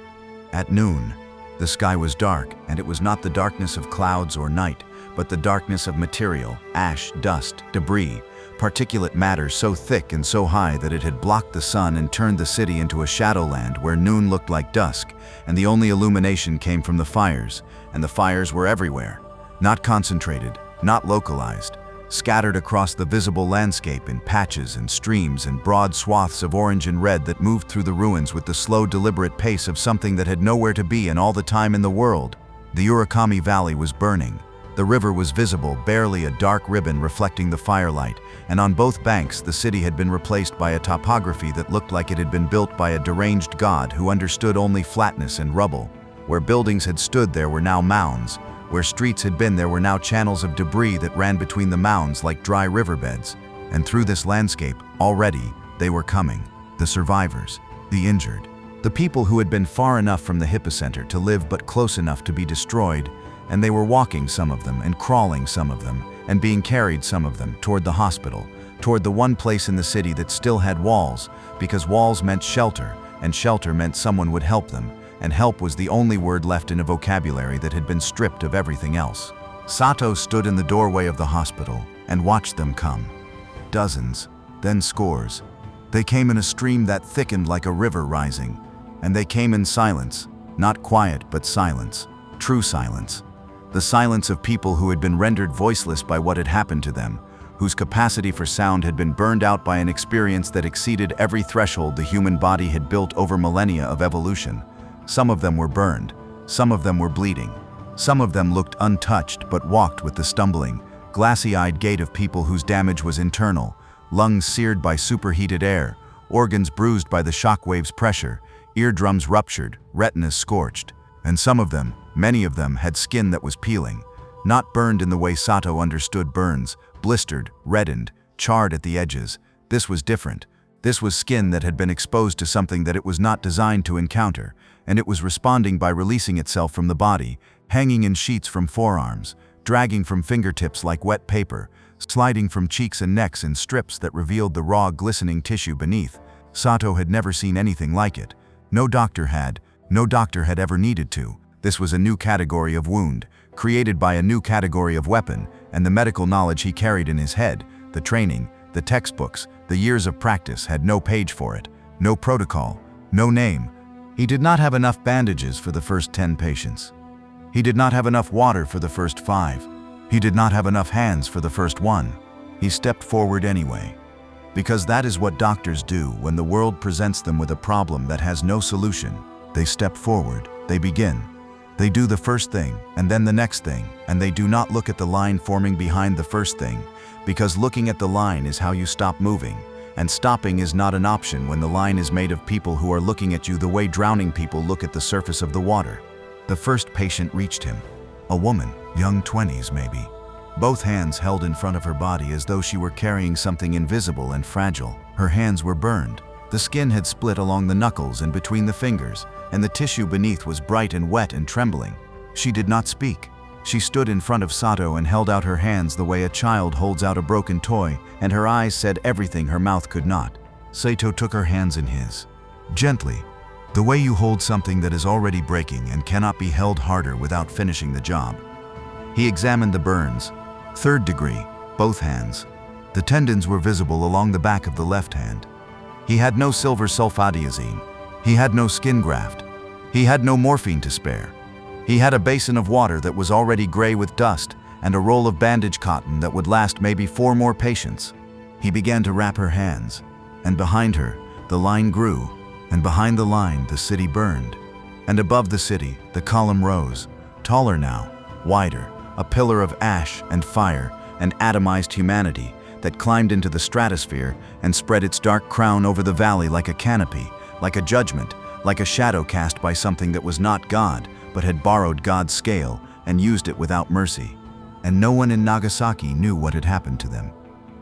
At noon, the sky was dark, and it was not the darkness of clouds or night, but the darkness of material, ash, dust, debris, particulate matter so thick and so high that it had blocked the sun and turned the city into a shadowland where noon looked like dusk, and the only illumination came from the fires, and the fires were everywhere, not concentrated, not localized, scattered across the visible landscape in patches and streams and broad swaths of orange and red that moved through the ruins with the slow, deliberate pace of something that had nowhere to be and all the time in the world. The Urakami Valley was burning. The river was visible, barely a dark ribbon reflecting the firelight, and on both banks the city had been replaced by a topography that looked like it had been built by a deranged god who understood only flatness and rubble. Where buildings had stood there were now mounds. Where streets had been there were now channels of debris that ran between the mounds like dry riverbeds. And through this landscape, already, they were coming. The survivors, the injured, the people who had been far enough from the epicenter to live but close enough to be destroyed, and they were walking, some of them, and crawling, some of them, and being carried, some of them, toward the hospital, toward the one place in the city that still had walls, because walls meant shelter, and shelter meant someone would help them, and help was the only word left in a vocabulary that had been stripped of everything else. Sato stood in the doorway of the hospital and watched them come. Dozens, then scores. They came in a stream that thickened like a river rising, and they came in silence, not quiet but silence, true silence. The silence of people who had been rendered voiceless by what had happened to them, whose capacity for sound had been burned out by an experience that exceeded every threshold the human body had built over millennia of evolution. Some of them were burned, some of them were bleeding, some of them looked untouched but walked with the stumbling, glassy-eyed gait of people whose damage was internal, lungs seared by superheated air, organs bruised by the shockwave's pressure, eardrums ruptured, retinas scorched. And some of them, many of them, had skin that was peeling, not burned in the way Sato understood burns, blistered, reddened, charred at the edges. This was different. This was skin that had been exposed to something that it was not designed to encounter, and it was responding by releasing itself from the body, hanging in sheets from forearms, dragging from fingertips like wet paper, sliding from cheeks and necks in strips that revealed the raw, glistening tissue beneath. Sato had never seen anything like it. No doctor had ever needed to. This was a new category of wound, created by a new category of weapon, and the medical knowledge he carried in his head, the training, the textbooks, the years of practice had no page for it, no protocol, no name. He did not have enough bandages for the first 10 patients. He did not have enough water for the first 5. He did not have enough hands for the first 1. He stepped forward anyway. Because that is what doctors do when the world presents them with a problem that has no solution. They step forward, they begin. They do the first thing, and then the next thing, and they do not look at the line forming behind the first thing, because looking at the line is how you stop moving, and stopping is not an option when the line is made of people who are looking at you the way drowning people look at the surface of the water. The first patient reached him. A woman, young 20s maybe. Both hands held in front of her body as though she were carrying something invisible and fragile. Her hands were burned. The skin had split along the knuckles and between the fingers, and the tissue beneath was bright and wet and trembling. She did not speak. She stood in front of Sato and held out her hands the way a child holds out a broken toy, and her eyes said everything her mouth could not. Sato took her hands in his. Gently, the way you hold something that is already breaking and cannot be held harder without finishing the job. He examined the burns. 3rd degree, both hands. The tendons were visible along the back of the left hand. He had no silver sulfadiazine. He had no skin graft. He had no morphine to spare. He had a basin of water that was already gray with dust and a roll of bandage cotton that would last maybe 4 more patients. He began to wrap her hands, and behind her, the line grew, and behind the line, the city burned. And above the city, the column rose, taller now, wider, a pillar of ash and fire and atomized humanity that climbed into the stratosphere and spread its dark crown over the valley like a canopy, like a judgment, like a shadow cast by something that was not God, but had borrowed God's scale and used it without mercy. And no one in Nagasaki knew what had happened to them.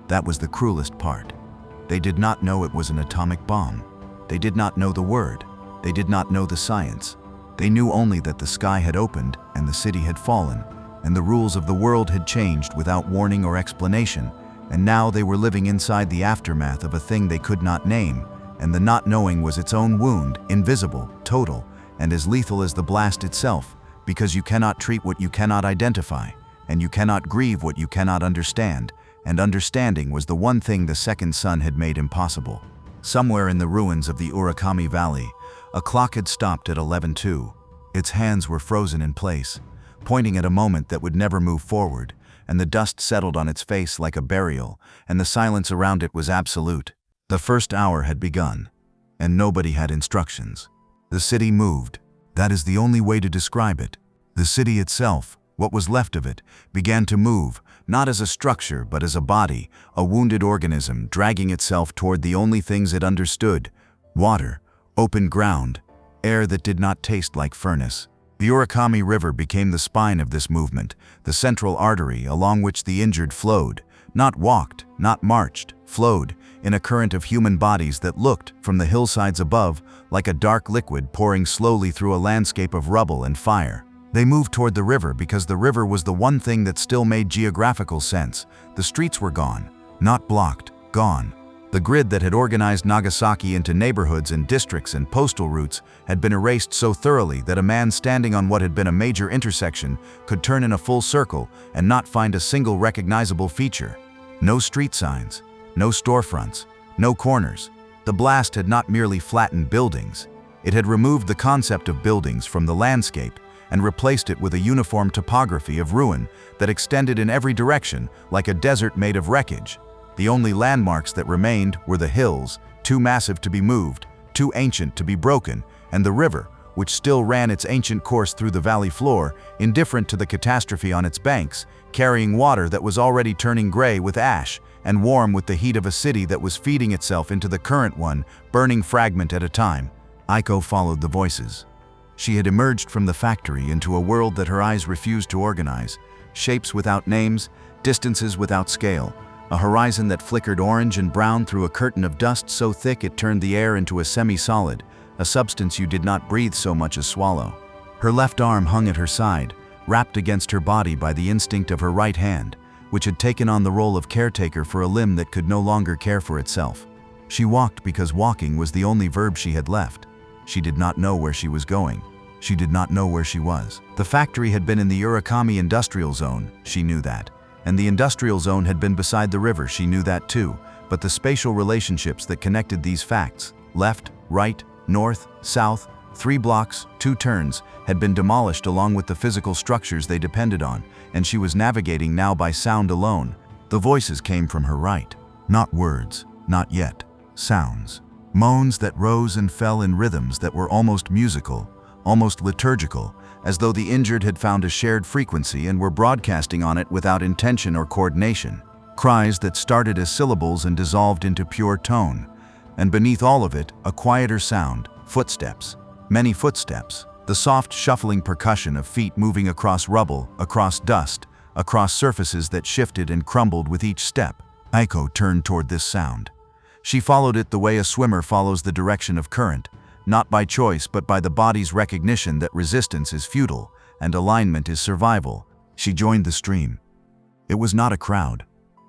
That was the cruelest part. They did not know it was an atomic bomb. They did not know the word. They did not know the science. They knew only that the sky had opened and the city had fallen, and the rules of the world had changed without warning or explanation, and now they were living inside the aftermath of a thing they could not name, and the not knowing was its own wound, invisible, total, and as lethal as the blast itself, because you cannot treat what you cannot identify, and you cannot grieve what you cannot understand, and understanding was the one thing the second sun had made impossible. Somewhere in the ruins of the Urakami Valley, a clock had stopped at 11:02. Its hands were frozen in place, pointing at a moment that would never move forward, and the dust settled on its face like a burial, and the silence around it was absolute. The first hour had begun, and nobody had instructions. The city moved. That is the only way to describe it. The city itself, what was left of it, began to move, not as a structure but as a body, a wounded organism dragging itself toward the only things it understood: water, open ground, air that did not taste like furnace. The Urakami River became the spine of this movement, the central artery along which the injured flowed, not walked, not marched, flowed, in a current of human bodies that looked, from the hillsides above, like a dark liquid pouring slowly through a landscape of rubble and fire. They moved toward the river because the river was the one thing that still made geographical sense. The streets were gone, not blocked, gone, The grid that had organized Nagasaki into neighborhoods and districts and postal routes had been erased so thoroughly that a man standing on what had been a major intersection could turn in a full circle and not find a single recognizable feature. No street signs, no storefronts, no corners. The blast had not merely flattened buildings. It had removed the concept of buildings from the landscape and replaced it with a uniform topography of ruin that extended in every direction like a desert made of wreckage. The only landmarks that remained were the hills, too massive to be moved, too ancient to be broken, and the river, which still ran its ancient course through the valley floor, indifferent to the catastrophe on its banks, carrying water that was already turning gray with ash and warm with the heat of a city that was feeding itself into the current one, burning fragment at a time. Aiko followed the voices. She had emerged from the factory into a world that her eyes refused to organize, shapes without names, distances without scale, a horizon that flickered orange and brown through a curtain of dust so thick it turned the air into a semi-solid, a substance you did not breathe so much as swallow. Her left arm hung at her side, wrapped against her body by the instinct of her right hand, which had taken on the role of caretaker for a limb that could no longer care for itself. She walked because walking was the only verb she had left. She did not know where she was going. She did not know where she was. The factory had been in the Urakami industrial zone, she knew that. And the industrial zone had been beside the river, she knew that too. But the spatial relationships that connected these facts, left, right, north, south, 3 blocks, 2 turns, had been demolished along with the physical structures they depended on, and she was navigating now by sound alone. The voices came from her right. Not words, not yet. Sounds. Moans that rose and fell in rhythms that were almost musical, almost liturgical, as though the injured had found a shared frequency and were broadcasting on it without intention or coordination. Cries that started as syllables and dissolved into pure tone. And beneath all of it, a quieter sound, footsteps. Many footsteps. The soft shuffling percussion of feet moving across rubble, across dust, across surfaces that shifted and crumbled with each step. Aiko turned toward this sound. She followed it the way a swimmer follows the direction of current, not by choice but by the body's recognition that resistance is futile and alignment is survival. She joined the stream. It was not a crowd.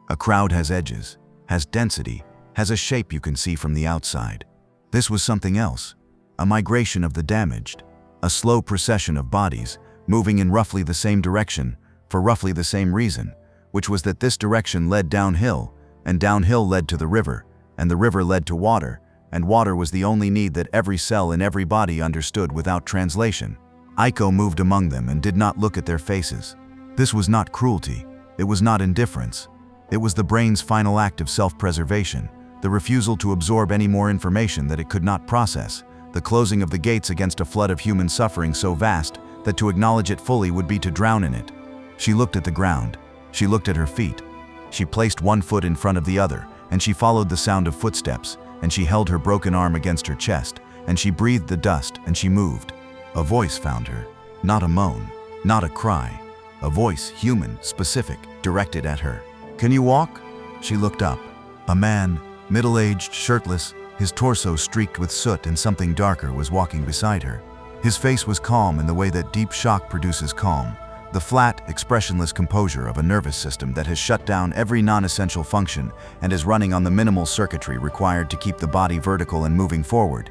A crowd has edges, has density, has a shape you can see from the outside. This was something else, a migration of the damaged, a slow procession of bodies moving in roughly the same direction for roughly the same reason, which was that this direction led downhill, and downhill led to the river, and the river led to water, and water was the only need that every cell in every body understood without translation. Aiko moved among them and did not look at their faces. This was not cruelty. It was not indifference. It was the brain's final act of self-preservation, the refusal to absorb any more information that it could not process, the closing of the gates against a flood of human suffering so vast that to acknowledge it fully would be to drown in it. She looked at the ground. She looked at her feet. She placed one foot in front of the other, and she followed the sound of footsteps, and she held her broken arm against her chest, and she breathed the dust, and she moved. A voice found her. Not a moan, not a cry. A voice, human, specific, directed at her. "Can you walk?" She looked up. A man, middle-aged, shirtless, his torso streaked with soot and something darker, was walking beside her. His face was calm in the way that deep shock produces calm, the flat, expressionless composure of a nervous system that has shut down every non-essential function and is running on the minimal circuitry required to keep the body vertical and moving forward.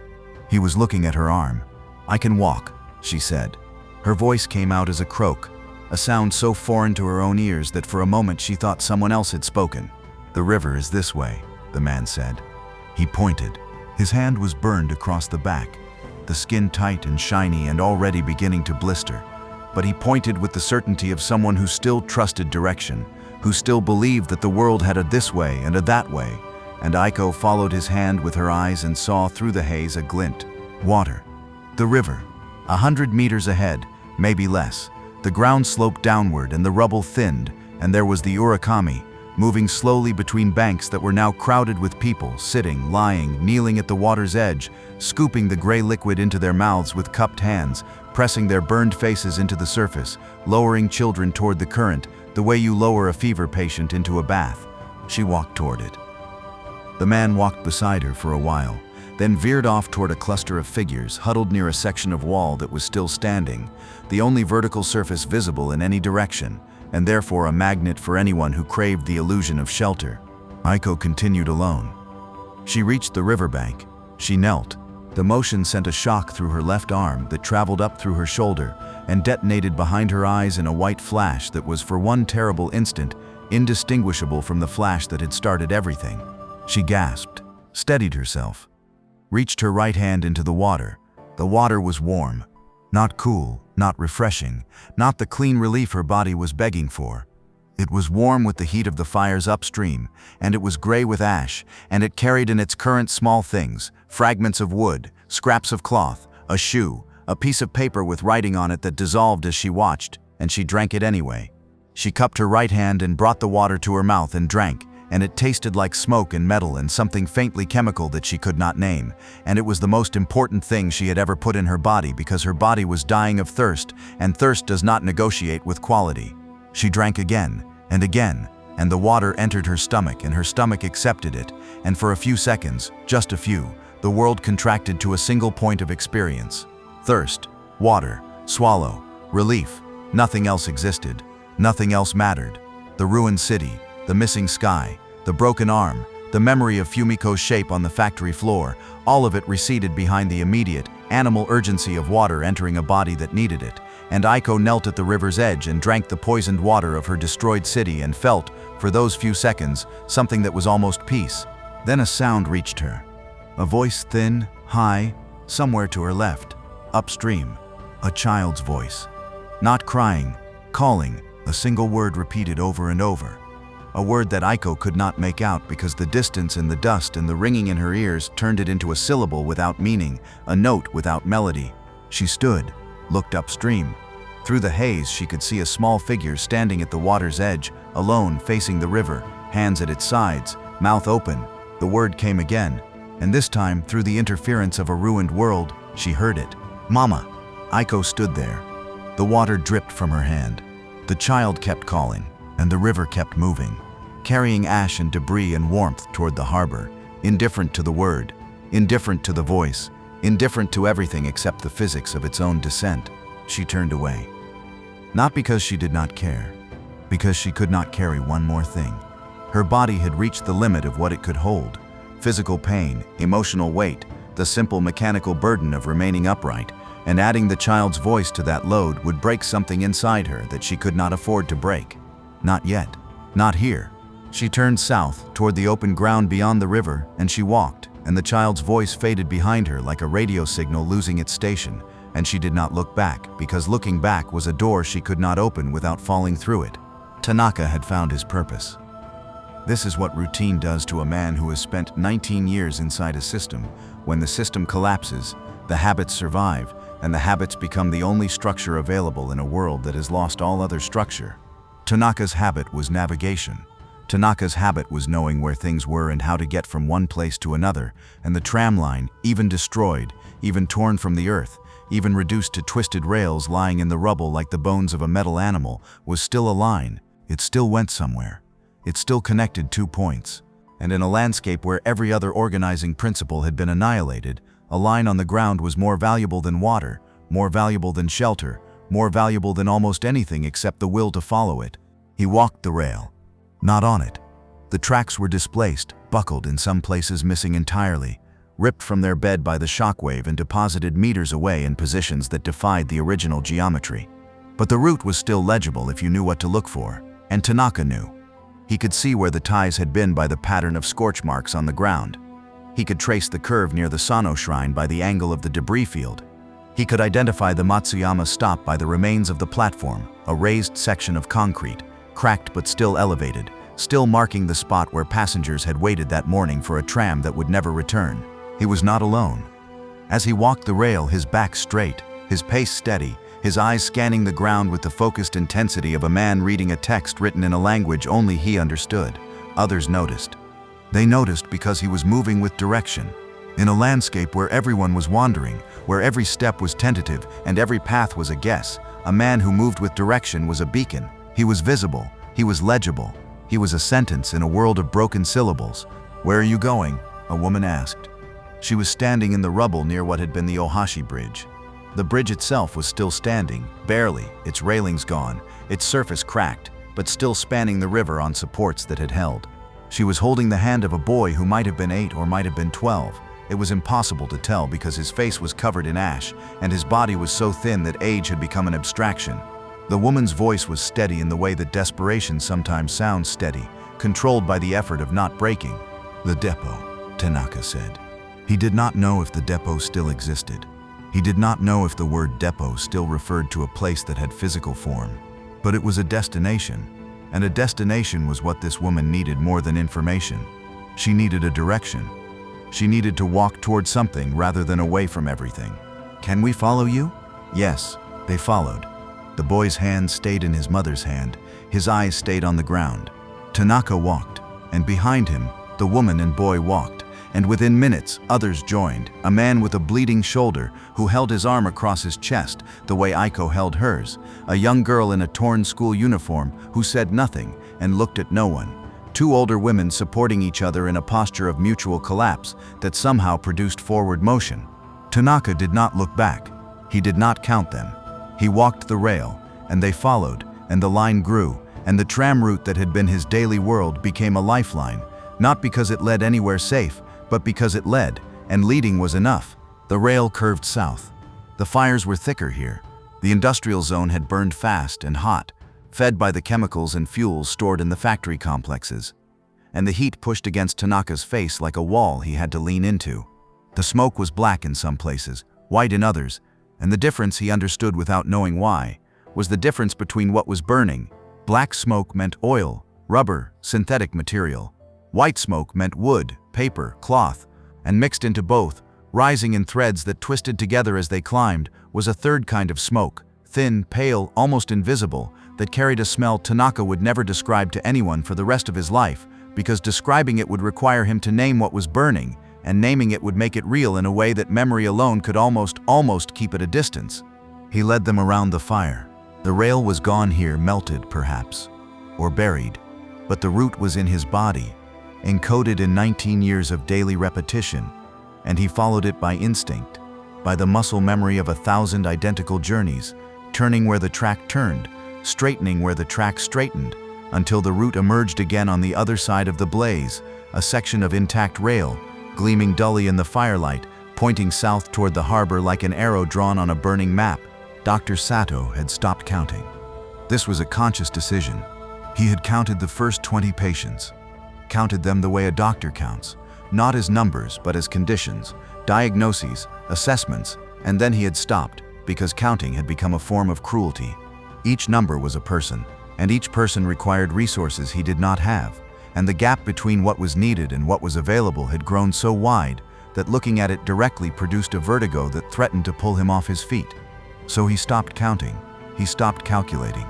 He was looking at her arm. "I can walk," she said. Her voice came out as a croak, a sound so foreign to her own ears that for a moment she thought someone else had spoken. "The river is this way," the man said. He pointed. His hand was burned across the back, the skin tight and shiny and already beginning to blister. But he pointed with the certainty of someone who still trusted direction, who still believed that the world had a this way and a that way, and Aiko followed his hand with her eyes and saw through the haze a glint. Water. The river. 100 meters ahead, maybe less. The ground sloped downward and the rubble thinned, and there was the Urakami, moving slowly between banks that were now crowded with people, sitting, lying, kneeling at the water's edge, scooping the gray liquid into their mouths with cupped hands, pressing their burned faces into the surface, lowering children toward the current, the way you lower a fever patient into a bath. She walked toward it. The man walked beside her for a while, then veered off toward a cluster of figures huddled near a section of wall that was still standing, the only vertical surface visible in any direction, and therefore a magnet for anyone who craved the illusion of shelter. Aiko continued alone. She reached the riverbank. She knelt. The motion sent a shock through her left arm that traveled up through her shoulder and detonated behind her eyes in a white flash that was for one terrible instant indistinguishable from the flash that had started everything. She gasped, steadied herself, reached her right hand into the water. The water was warm, not cool, not refreshing, not the clean relief her body was begging for. It was warm with the heat of the fires upstream, and it was gray with ash, and it carried in its current small things, fragments of wood, scraps of cloth, a shoe, a piece of paper with writing on it that dissolved as she watched, and she drank it anyway. She cupped her right hand and brought the water to her mouth and drank, and it tasted like smoke and metal and something faintly chemical that she could not name, and it was the most important thing she had ever put in her body because her body was dying of thirst, and thirst does not negotiate with quality. She drank again, and the water entered her stomach and her stomach accepted it, and for a few seconds, just a few, the world contracted to a single point of experience. Thirst, water, swallow, relief, nothing else existed, nothing else mattered. The ruined city, the missing sky, the broken arm, the memory of Fumiko's shape on the factory floor, all of it receded behind the immediate, animal urgency of water entering a body that needed it, and Aiko knelt at the river's edge and drank the poisoned water of her destroyed city and felt, for those few seconds, something that was almost peace. Then a sound reached her. A voice thin, high, somewhere to her left, upstream. A child's voice. Not crying, calling, a single word repeated over and over. A word that Aiko could not make out because the distance and the dust and the ringing in her ears turned it into a syllable without meaning, a note without melody. She stood, looked upstream. Through the haze she could see a small figure standing at the water's edge, alone facing the river, hands at its sides, mouth open. The word came again, and this time, through the interference of a ruined world, she heard it. Mama! Aiko stood there. The water dripped from her hand. The child kept calling, and the river kept moving, carrying ash and debris and warmth toward the harbor, indifferent to the word, indifferent to the voice, indifferent to everything except the physics of its own descent. She turned away. Not because she did not care, because she could not carry one more thing. Her body had reached the limit of what it could hold. Physical pain, emotional weight, the simple mechanical burden of remaining upright, and adding the child's voice to that load would break something inside her that she could not afford to break. Not yet. Not here. She turned south, toward the open ground beyond the river, and she walked, and the child's voice faded behind her like a radio signal losing its station, and she did not look back, because looking back was a door she could not open without falling through it. Tanaka had found his purpose. This is what routine does to a man who has spent 19 years inside a system. When the system collapses, the habits survive, and the habits become the only structure available in a world that has lost all other structure. Tanaka's habit was navigation. Tanaka's habit was knowing where things were and how to get from one place to another, and the tram line, even destroyed, even torn from the earth, even reduced to twisted rails lying in the rubble like the bones of a metal animal, was still a line. It still went somewhere. It still connected 2 points. And in a landscape where every other organizing principle had been annihilated, a line on the ground was more valuable than water, more valuable than shelter, more valuable than almost anything except the will to follow it. He walked the rail. Not on it. The tracks were displaced, buckled, in some places missing entirely, ripped from their bed by the shockwave and deposited meters away in positions that defied the original geometry. But the route was still legible if you knew what to look for, and Tanaka knew. He could see where the ties had been by the pattern of scorch marks on the ground. He could trace the curve near the Sano shrine by the angle of the debris field. He could identify the Matsuyama stop by the remains of the platform, a raised section of concrete, cracked but still elevated, still marking the spot where passengers had waited that morning for a tram that would never return. He was not alone. As he walked the rail, his back straight, his pace steady, his eyes scanning the ground with the focused intensity of a man reading a text written in a language only he understood, others noticed. They noticed because he was moving with direction. In a landscape where everyone was wandering, where every step was tentative and every path was a guess, a man who moved with direction was a beacon. He was visible, he was legible, he was a sentence in a world of broken syllables. "Where are you going?" a woman asked. She was standing in the rubble near what had been the Ohashi Bridge. The bridge itself was still standing, barely, its railings gone, its surface cracked, but still spanning the river on supports that had held. She was holding the hand of a boy who might have been 8 or might have been 12. It was impossible to tell because his face was covered in ash and his body was so thin that age had become an abstraction. The woman's voice was steady in the way that desperation sometimes sounds steady, controlled by the effort of not breaking. "The depot," Tanaka said. He did not know if the depot still existed. He did not know if the word depot still referred to a place that had physical form. But it was a destination, and a destination was what this woman needed more than information. She needed a direction. She needed to walk toward something rather than away from everything. "Can we follow you?" Yes, they followed. The boy's hand stayed in his mother's hand. His eyes stayed on the ground. Tanaka walked, and behind him, the woman and boy walked, and within minutes, others joined. A man with a bleeding shoulder who held his arm across his chest, the way Aiko held hers. A young girl in a torn school uniform who said nothing and looked at no one. 2 older women supporting each other in a posture of mutual collapse that somehow produced forward motion. Tanaka did not look back. He did not count them. He walked the rail, and they followed, and the line grew, and the tram route that had been his daily world became a lifeline, not because it led anywhere safe, but because it led, and leading was enough. The rail curved south. The fires were thicker here. The industrial zone had burned fast and hot, fed by the chemicals and fuels stored in the factory complexes. And the heat pushed against Tanaka's face like a wall he had to lean into. The smoke was black in some places, white in others, and the difference, he understood without knowing why, was the difference between what was burning. Black smoke meant oil, rubber, synthetic material. White smoke meant wood, paper, cloth, and mixed into both, rising in threads that twisted together as they climbed, was a third kind of smoke, thin, pale, almost invisible, that carried a smell Tanaka would never describe to anyone for the rest of his life, because describing it would require him to name what was burning, and naming it would make it real in a way that memory alone could almost keep at a distance. He led them around the fire. The rail was gone here, melted perhaps, or buried, but the root was in his body, encoded in 19 years of daily repetition, and he followed it by instinct, by the muscle memory of 1,000 identical journeys, turning where the track turned, straightening where the track straightened, until the route emerged again on the other side of the blaze, a section of intact rail, gleaming dully in the firelight, pointing south toward the harbor like an arrow drawn on a burning map. Dr. Sato had stopped counting. This was a conscious decision. He had counted the first 20 patients, counted them the way a doctor counts, not as numbers but as conditions, diagnoses, assessments, and then he had stopped because counting had become a form of cruelty. Each number was a person, and each person required resources he did not have, and the gap between what was needed and what was available had grown so wide that looking at it directly produced a vertigo that threatened to pull him off his feet. So he stopped counting. He stopped calculating.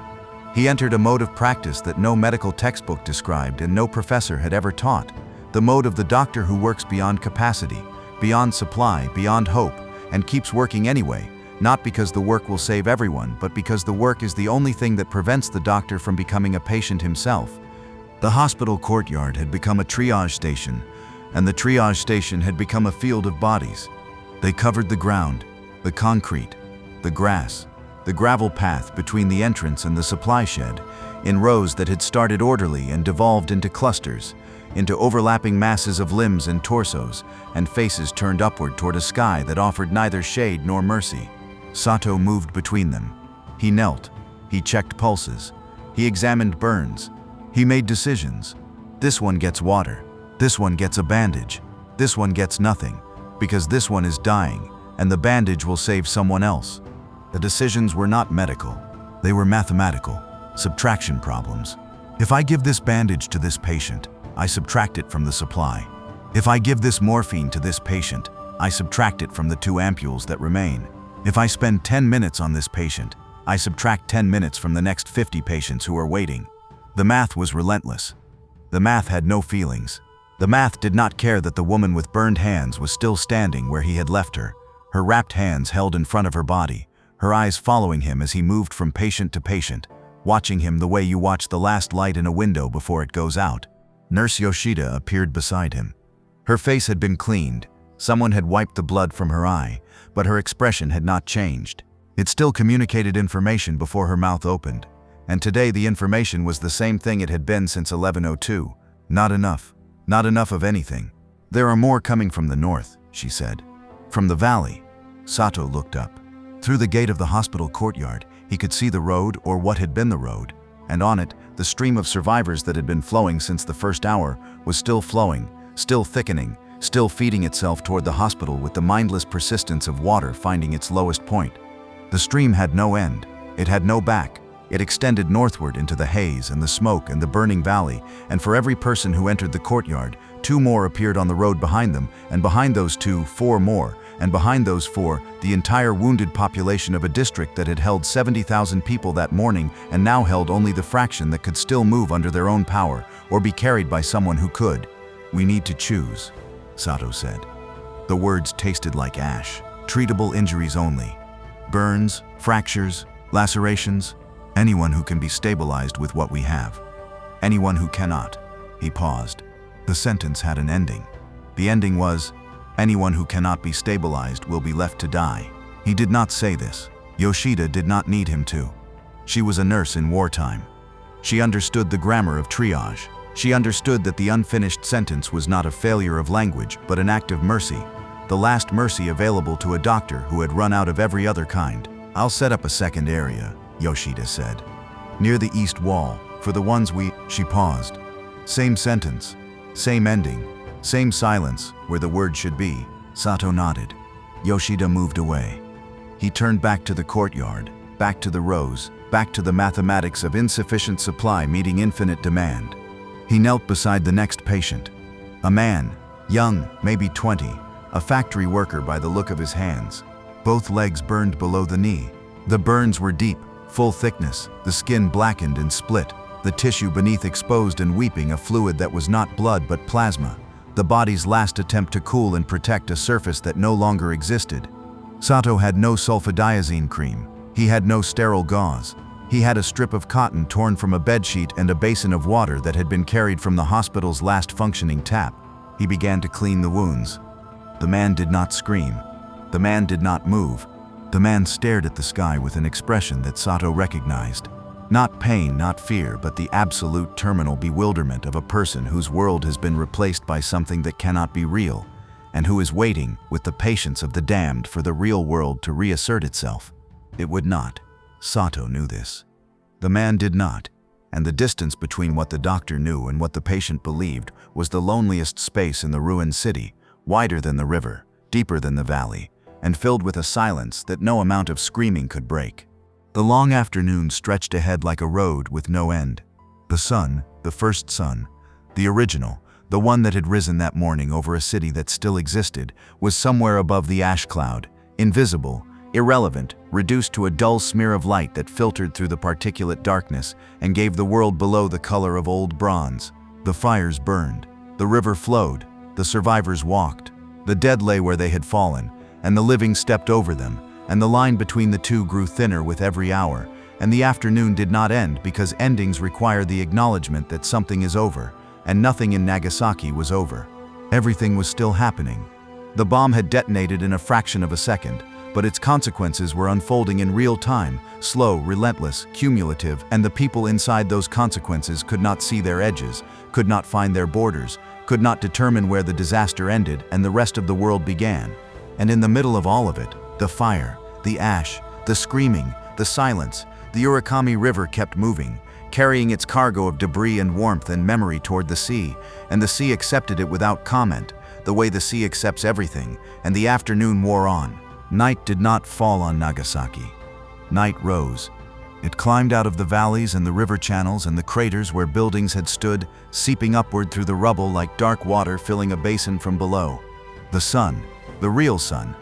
He entered a mode of practice that no medical textbook described and no professor had ever taught, the mode of the doctor who works beyond capacity, beyond supply, beyond hope, and keeps working anyway, not because the work will save everyone, but because the work is the only thing that prevents the doctor from becoming a patient himself. The hospital courtyard had become a triage station, and the triage station had become a field of bodies. They covered the ground, the concrete, the grass, the gravel path between the entrance and the supply shed, in rows that had started orderly and devolved into clusters, into overlapping masses of limbs and torsos, and faces turned upward toward a sky that offered neither shade nor mercy. Sato moved between them. He knelt. He checked pulses. He examined burns. He made decisions. This one gets water. This one gets a bandage. This one gets nothing, because this one is dying, and the bandage will save someone else. The decisions were not medical. They were mathematical, subtraction problems. If I give this bandage to this patient, I subtract it from the supply. If I give this morphine to this patient, I subtract it from the 2 ampules that remain. If I spend 10 minutes on this patient, I subtract 10 minutes from the next 50 patients who are waiting. The math was relentless. The math had no feelings. The math did not care that the woman with burned hands was still standing where he had left her, her wrapped hands held in front of her body, her eyes following him as he moved from patient to patient, watching him the way you watch the last light in a window before it goes out. Nurse Yoshida appeared beside him. Her face had been cleaned. Someone had wiped the blood from her eye, but her expression had not changed. It still communicated information before her mouth opened, and today the information was the same thing it had been since 11:02. Not enough. Not enough of anything. There are more coming from the north, she said. From the valley. Sato looked up. Through the gate of the hospital courtyard, he could see the road, or what had been the road, and on it, the stream of survivors that had been flowing since the first hour was still flowing, still thickening, still feeding itself toward the hospital with the mindless persistence of water finding its lowest point. The stream had no end. It had no back. It extended northward into the haze and the smoke and the burning valley, and for every person who entered the courtyard, 2 more appeared on the road behind them, and behind those 2, 4 more, and behind those 4, the entire wounded population of a district that had held 70,000 people that morning and now held only the fraction that could still move under their own power or be carried by someone who could. "We need to choose," Sato said. The words tasted like ash. Treatable injuries only. Burns, fractures, lacerations. Anyone who can be stabilized with what we have. Anyone who cannot. He paused. The sentence had an ending. The ending was, anyone who cannot be stabilized will be left to die. He did not say this. Yoshida did not need him to. She was a nurse in wartime. She understood the grammar of triage. She understood that the unfinished sentence was not a failure of language, but an act of mercy. The last mercy available to a doctor who had run out of every other kind. "I'll set up a second area," Yoshida said. "Near the east wall, for the ones we—" She paused. Same sentence, same ending, same silence where the word should be. Sato nodded. Yoshida moved away. He turned back to the courtyard, back to the rows, back to the mathematics of insufficient supply meeting infinite demand. He knelt beside the next patient. A man, young, maybe 20, a factory worker by the look of his hands. Both legs burned below the knee. The burns were deep, full thickness, the skin blackened and split, the tissue beneath exposed and weeping a fluid that was not blood but plasma, the body's last attempt to cool and protect a surface that no longer existed. Sato had no sulfadiazine cream. He had no sterile gauze. He had a strip of cotton torn from a bedsheet and a basin of water that had been carried from the hospital's last functioning tap. He began to clean the wounds. The man did not scream. The man did not move. The man stared at the sky with an expression that Sato recognized. Not pain, not fear, but the absolute terminal bewilderment of a person whose world has been replaced by something that cannot be real, and who is waiting, with the patience of the damned, for the real world to reassert itself. It would not. Sato knew this. The man did not, and the distance between what the doctor knew and what the patient believed was the loneliest space in the ruined city, wider than the river, deeper than the valley, and filled with a silence that no amount of screaming could break. The long afternoon stretched ahead like a road with no end. The sun, the first sun, the original, the one that had risen that morning over a city that still existed, was somewhere above the ash cloud, invisible, irrelevant, reduced to a dull smear of light that filtered through the particulate darkness and gave the world below the color of old bronze. The fires burned, the river flowed, the survivors walked, the dead lay where they had fallen, and the living stepped over them, and the line between the two grew thinner with every hour, and the afternoon did not end because endings require the acknowledgement that something is over, and nothing in Nagasaki was over. Everything was still happening. The bomb had detonated in a fraction of a second, but its consequences were unfolding in real time, slow, relentless, cumulative, and the people inside those consequences could not see their edges, could not find their borders, could not determine where the disaster ended and the rest of the world began. And in the middle of all of it, the fire, the ash, the screaming, the silence, the Urakami River kept moving, carrying its cargo of debris and warmth and memory toward the sea, and the sea accepted it without comment, the way the sea accepts everything, and the afternoon wore on. Night did not fall on Nagasaki. Night rose. It climbed out of the valleys and the river channels and the craters where buildings had stood, seeping upward through the rubble like dark water filling a basin from below. The sun, the real sun,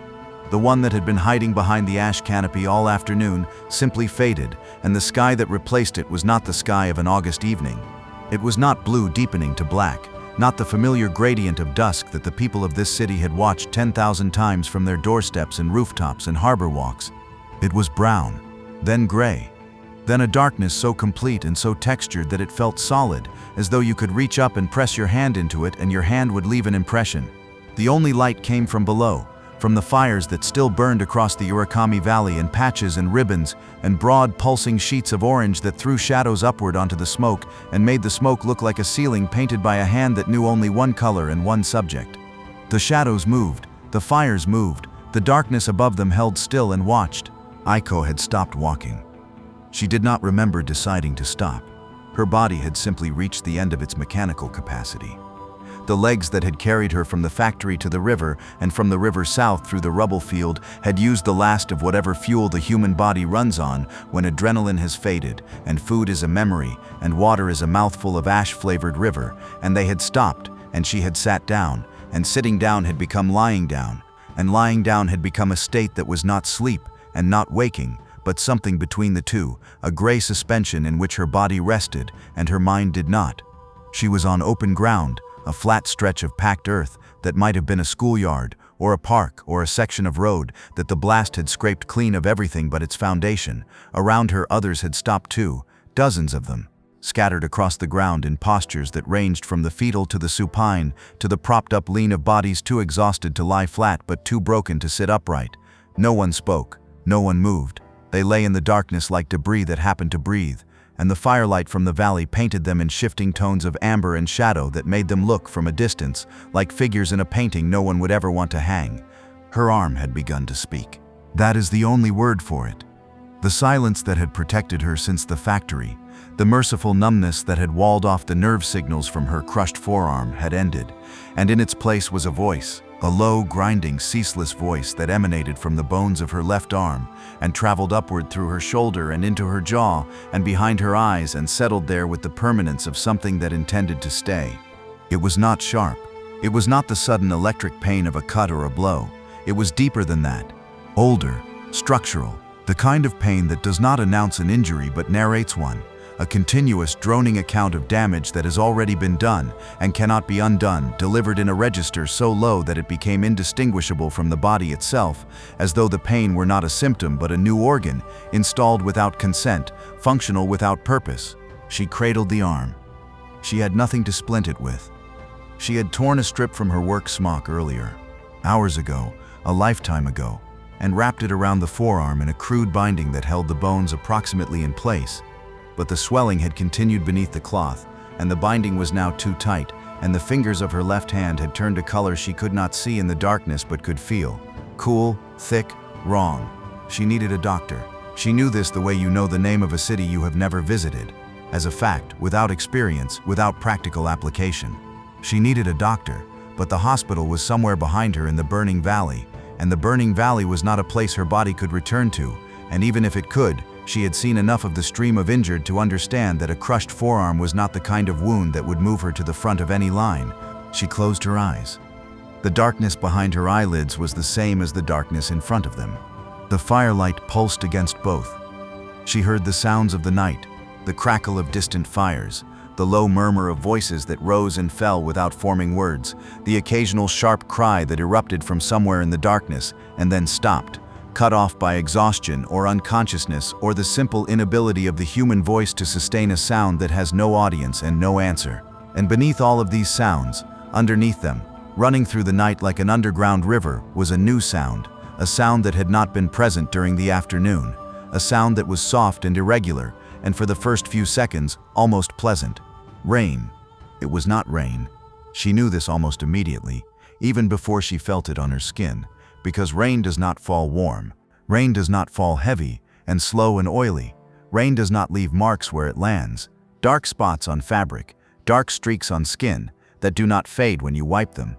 the one that had been hiding behind the ash canopy all afternoon, simply faded, and the sky that replaced it was not the sky of an August evening. It was not blue deepening to black, not the familiar gradient of dusk that the people of this city had watched 10,000 times from their doorsteps and rooftops and harbor walks. It was brown, then gray, then a darkness so complete and so textured that it felt solid, as though you could reach up and press your hand into it and your hand would leave an impression. The only light came from below, from the fires that still burned across the Urakami Valley in patches and ribbons and broad pulsing sheets of orange that threw shadows upward onto the smoke and made the smoke look like a ceiling painted by a hand that knew only one color and one subject. The shadows moved, the fires moved, the darkness above them held still and watched. Aiko had stopped walking. She did not remember deciding to stop. Her body had simply reached the end of its mechanical capacity. The legs that had carried her from the factory to the river and from the river south through the rubble field had used the last of whatever fuel the human body runs on when adrenaline has faded and food is a memory and water is a mouthful of ash-flavored river, and they had stopped, and she had sat down, and sitting down had become lying down, and lying down had become a state that was not sleep and not waking, but something between the two, a gray suspension in which her body rested and her mind did not. She was on open ground, a flat stretch of packed earth that might have been a schoolyard or a park or a section of road that the blast had scraped clean of everything but its foundation. Around her others had stopped too, dozens of them, scattered across the ground in postures that ranged from the fetal to the supine to the propped-up lean of bodies too exhausted to lie flat but too broken to sit upright. No one spoke, no one moved. They lay in the darkness like debris that happened to breathe, and the firelight from the valley painted them in shifting tones of amber and shadow that made them look from a distance like figures in a painting no one would ever want to hang. Her arm had begun to speak. That is the only word for it. The silence that had protected her since the factory, the merciful numbness that had walled off the nerve signals from her crushed forearm had ended, and in its place was a voice, a low, grinding, ceaseless voice that emanated from the bones of her left arm and traveled upward through her shoulder and into her jaw and behind her eyes and settled there with the permanence of something that intended to stay. It was not sharp. It was not the sudden electric pain of a cut or a blow. It was deeper than that, older, structural, the kind of pain that does not announce an injury but narrates one, a continuous droning account of damage that has already been done and cannot be undone, delivered in a register so low that it became indistinguishable from the body itself, as though the pain were not a symptom but a new organ, installed without consent, functional without purpose. She cradled the arm. She had nothing to splint it with. She had torn a strip from her work smock earlier, hours ago, a lifetime ago, and wrapped it around the forearm in a crude binding that held the bones approximately in place. But the swelling had continued beneath the cloth, and the binding was now too tight, and the fingers of her left hand had turned a color she could not see in the darkness but could feel. Cool, thick, wrong. She needed a doctor. She knew this the way you know the name of a city you have never visited. As a fact, without experience, without practical application. She needed a doctor, but the hospital was somewhere behind her in the burning valley, and the burning valley was not a place her body could return to, and even if it could, she had seen enough of the stream of injured to understand that a crushed forearm was not the kind of wound that would move her to the front of any line. She closed her eyes. The darkness behind her eyelids was the same as the darkness in front of them. The firelight pulsed against both. She heard the sounds of the night, the crackle of distant fires, the low murmur of voices that rose and fell without forming words, the occasional sharp cry that erupted from somewhere in the darkness and then stopped, cut off by exhaustion or unconsciousness or the simple inability of the human voice to sustain a sound that has no audience and no answer. And beneath all of these sounds, underneath them, running through the night like an underground river, was a new sound, a sound that had not been present during the afternoon, a sound that was soft and irregular, and for the first few seconds, almost pleasant. Rain. It was not rain. She knew this almost immediately, even before she felt it on her skin. Because rain does not fall warm. Rain does not fall heavy and slow and oily. Rain does not leave marks where it lands. Dark spots on fabric, dark streaks on skin that do not fade when you wipe them.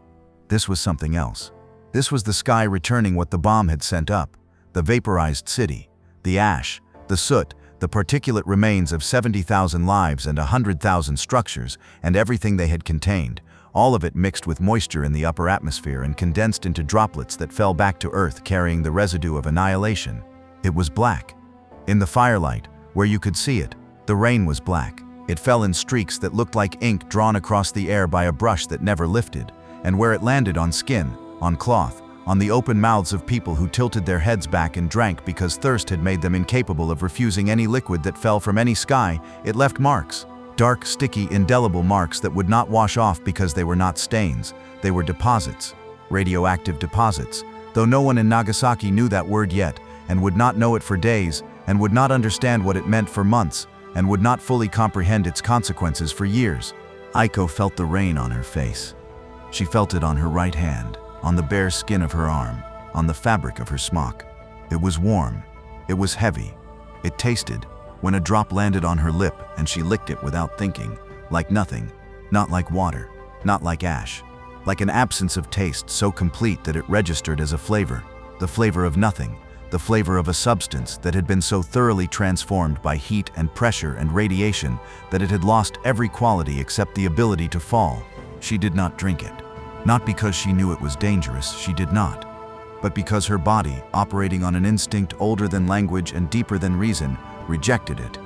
This was something else. This was the sky returning what the bomb had sent up, the vaporized city, the ash, the soot, the particulate remains of 70,000 lives and 100,000 structures and everything they had contained. All of it mixed with moisture in the upper atmosphere and condensed into droplets that fell back to Earth carrying the residue of annihilation. It was black. In the firelight, where you could see it, the rain was black. It fell in streaks that looked like ink drawn across the air by a brush that never lifted, and where it landed on skin, on cloth, on the open mouths of people who tilted their heads back and drank because thirst had made them incapable of refusing any liquid that fell from any sky, it left marks. Dark, sticky, indelible marks that would not wash off because they were not stains. They were deposits, radioactive deposits, though no one in Nagasaki knew that word yet, and would not know it for days, and would not understand what it meant for months, and would not fully comprehend its consequences for years. Aiko felt the rain on her face. She felt it on her right hand, on the bare skin of her arm, on the fabric of her smock. It was warm. It was heavy. It tasted, when a drop landed on her lip and she licked it without thinking, like nothing, not like water, not like ash, like an absence of taste so complete that it registered as a flavor, the flavor of nothing, the flavor of a substance that had been so thoroughly transformed by heat and pressure and radiation that it had lost every quality except the ability to fall. She did not drink it. Not because she knew it was dangerous, she did not, but because her body, operating on an instinct older than language and deeper than reason, rejected it.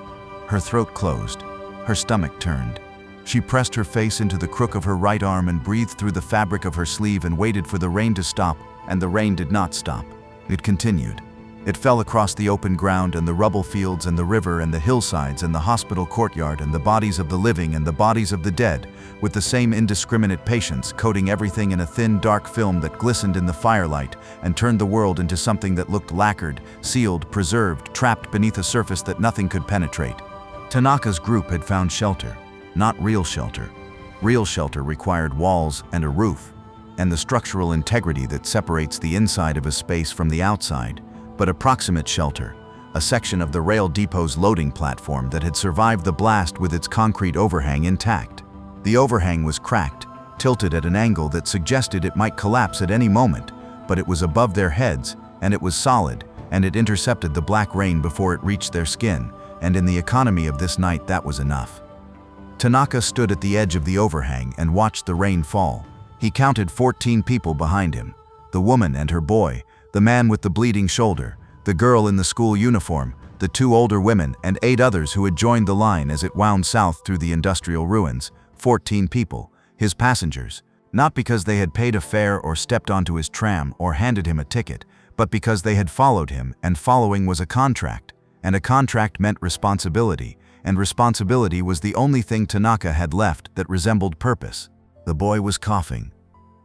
Her throat closed. Her stomach turned. She pressed her face into the crook of her right arm and breathed through the fabric of her sleeve and waited for the rain to stop, and the rain did not stop. It continued. It fell across the open ground and the rubble fields and the river and the hillsides and the hospital courtyard and the bodies of the living and the bodies of the dead, with the same indiscriminate patience, coating everything in a thin, dark film that glistened in the firelight and turned the world into something that looked lacquered, sealed, preserved, trapped beneath a surface that nothing could penetrate. Tanaka's group had found shelter, not real shelter. Real shelter required walls and a roof, and the structural integrity that separates the inside of a space from the outside, but approximate shelter, a section of the rail depot's loading platform that had survived the blast with its concrete overhang intact. The overhang was cracked, tilted at an angle that suggested it might collapse at any moment, but it was above their heads, and it was solid, and it intercepted the black rain before it reached their skin, and in the economy of this night that was enough. Tanaka stood at the edge of the overhang and watched the rain fall. He counted 14 people behind him, the woman and her boy, the man with the bleeding shoulder, the girl in the school uniform, the 2 older women, and 8 others who had joined the line as it wound south through the industrial ruins. 14 people, his passengers, not because they had paid a fare or stepped onto his tram or handed him a ticket, but because they had followed him, and following was a contract, and a contract meant responsibility, and responsibility was the only thing Tanaka had left that resembled purpose. The boy was coughing.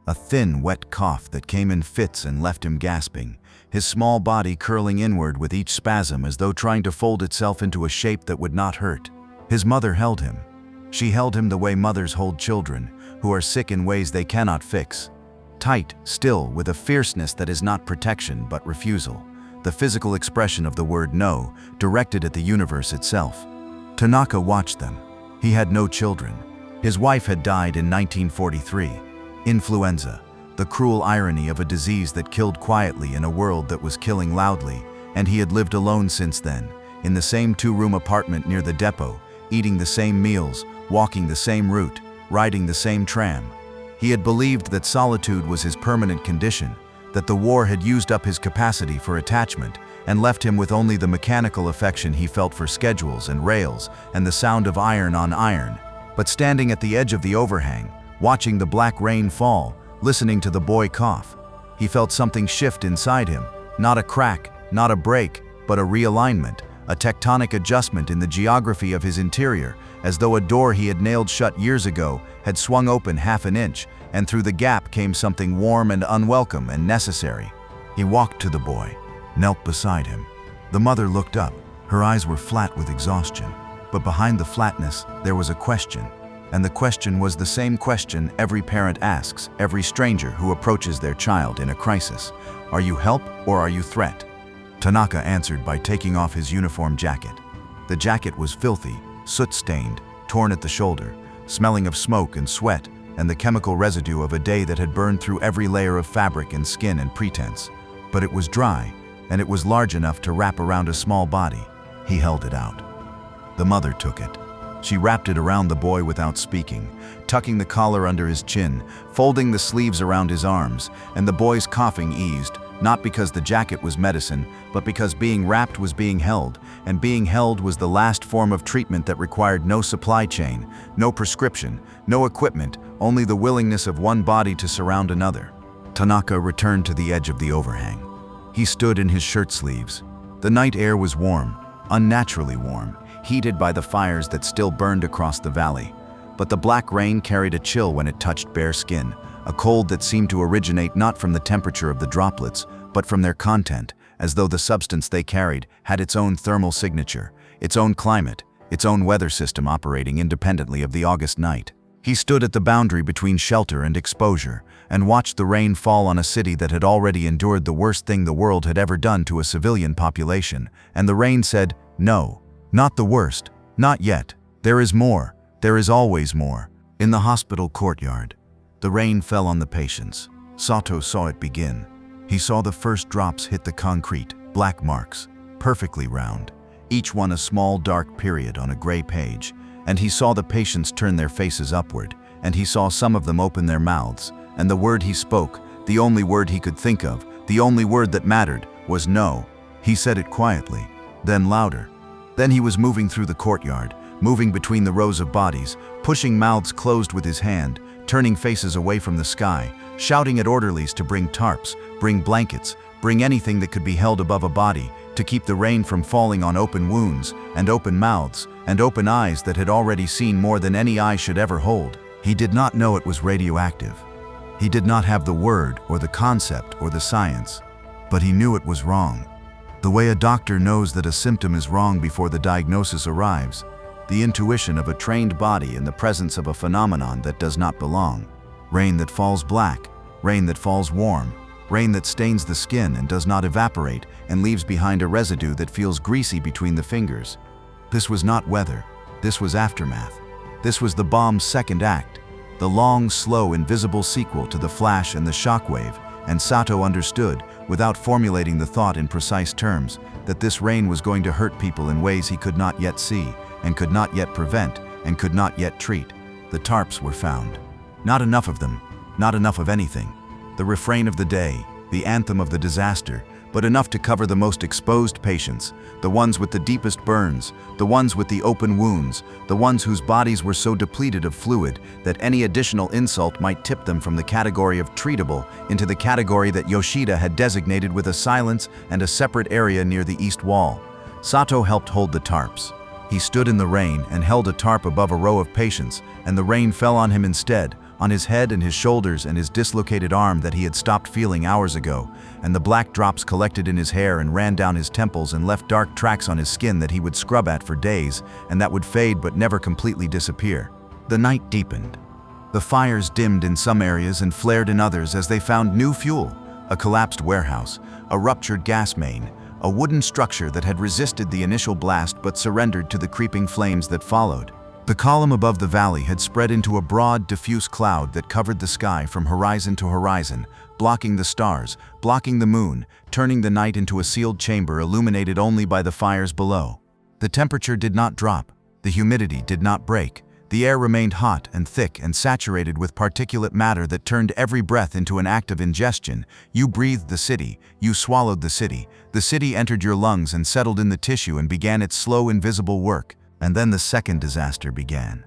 A thin, wet cough that came in fits and left him gasping, his small body curling inward with each spasm as though trying to fold itself into a shape that would not hurt. His mother held him. She held him the way mothers hold children, who are sick in ways they cannot fix. Tight, still, with a fierceness that is not protection but refusal, the physical expression of the word no, directed at the universe itself. Tanaka watched them. He had no children. His wife had died in 1943. Influenza, the cruel irony of a disease that killed quietly in a world that was killing loudly, and he had lived alone since then, in the same 2-room apartment near the depot, eating the same meals, walking the same route, riding the same tram. He had believed that solitude was his permanent condition, that the war had used up his capacity for attachment and left him with only the mechanical affection he felt for schedules and rails and the sound of iron on iron. But standing at the edge of the overhang, watching the black rain fall, listening to the boy cough, he felt something shift inside him, not a crack, not a break, but a realignment, a tectonic adjustment in the geography of his interior, as though a door he had nailed shut years ago had swung open half an inch, and through the gap came something warm and unwelcome and necessary. He walked to the boy, knelt beside him. The mother looked up. Her eyes were flat with exhaustion, but behind the flatness there was a question. And the question was the same question every parent asks every stranger who approaches their child in a crisis. Are you help or are you threat? Tanaka answered by taking off his uniform jacket. The jacket was filthy, soot-stained, torn at the shoulder, smelling of smoke and sweat and the chemical residue of a day that had burned through every layer of fabric and skin and pretense. But it was dry, and it was large enough to wrap around a small body. He held it out. The mother took it. She wrapped it around the boy without speaking, tucking the collar under his chin, folding the sleeves around his arms, and the boy's coughing eased, not because the jacket was medicine, but because being wrapped was being held, and being held was the last form of treatment that required no supply chain, no prescription, no equipment, only the willingness of one body to surround another. Tanaka returned to the edge of the overhang. He stood in his shirt sleeves. The night air was warm, unnaturally warm, heated by the fires that still burned across the valley. But the black rain carried a chill when it touched bare skin, a cold that seemed to originate not from the temperature of the droplets, but from their content, as though the substance they carried had its own thermal signature, its own climate, its own weather system operating independently of the August night. He stood at the boundary between shelter and exposure, and watched the rain fall on a city that had already endured the worst thing the world had ever done to a civilian population, and the rain said, "No, not the worst, not yet. There is more, there is always more." In the hospital courtyard, the rain fell on the patients. Sato saw it begin. He saw the first drops hit the concrete, black marks, perfectly round, each one a small dark period on a gray page, and he saw the patients turn their faces upward, and he saw some of them open their mouths, and the word he spoke, the only word he could think of, the only word that mattered, was no. He said it quietly, then louder. Then he was moving through the courtyard, moving between the rows of bodies, pushing mouths closed with his hand, turning faces away from the sky, shouting at orderlies to bring tarps, bring blankets, bring anything that could be held above a body, to keep the rain from falling on open wounds, and open mouths, and open eyes that had already seen more than any eye should ever hold. He did not know it was radioactive. He did not have the word or the concept or the science, but he knew it was wrong. The way a doctor knows that a symptom is wrong before the diagnosis arrives, the intuition of a trained body in the presence of a phenomenon that does not belong. Rain that falls black, rain that falls warm, rain that stains the skin and does not evaporate and leaves behind a residue that feels greasy between the fingers. This was not weather. This was aftermath. This was the bomb's second act, the long, slow, invisible sequel to the flash and the shockwave, and Sato understood, without formulating the thought in precise terms, that this rain was going to hurt people in ways he could not yet see, and could not yet prevent, and could not yet treat. The tarps were found. Not enough of them, not enough of anything. The refrain of the day, the anthem of the disaster, but enough to cover the most exposed patients, the ones with the deepest burns, the ones with the open wounds, the ones whose bodies were so depleted of fluid that any additional insult might tip them from the category of treatable into the category that Yoshida had designated with a silence and a separate area near the east wall. Sato helped hold the tarps. He stood in the rain and held a tarp above a row of patients, and the rain fell on him instead, on his head and his shoulders and his dislocated arm that he had stopped feeling hours ago, and the black drops collected in his hair and ran down his temples and left dark tracks on his skin that he would scrub at for days and that would fade but never completely disappear. The night deepened. The fires dimmed in some areas and flared in others as they found new fuel, a collapsed warehouse, a ruptured gas main, a wooden structure that had resisted the initial blast but surrendered to the creeping flames that followed. The column above the valley had spread into a broad, diffuse cloud that covered the sky from horizon to horizon, blocking the stars, blocking the moon, turning the night into a sealed chamber illuminated only by the fires below. The temperature did not drop. The humidity did not break. The air remained hot and thick and saturated with particulate matter that turned every breath into an act of ingestion. You breathed the city. You swallowed the city. The city entered your lungs and settled in the tissue and began its slow, invisible work. And then the second disaster began.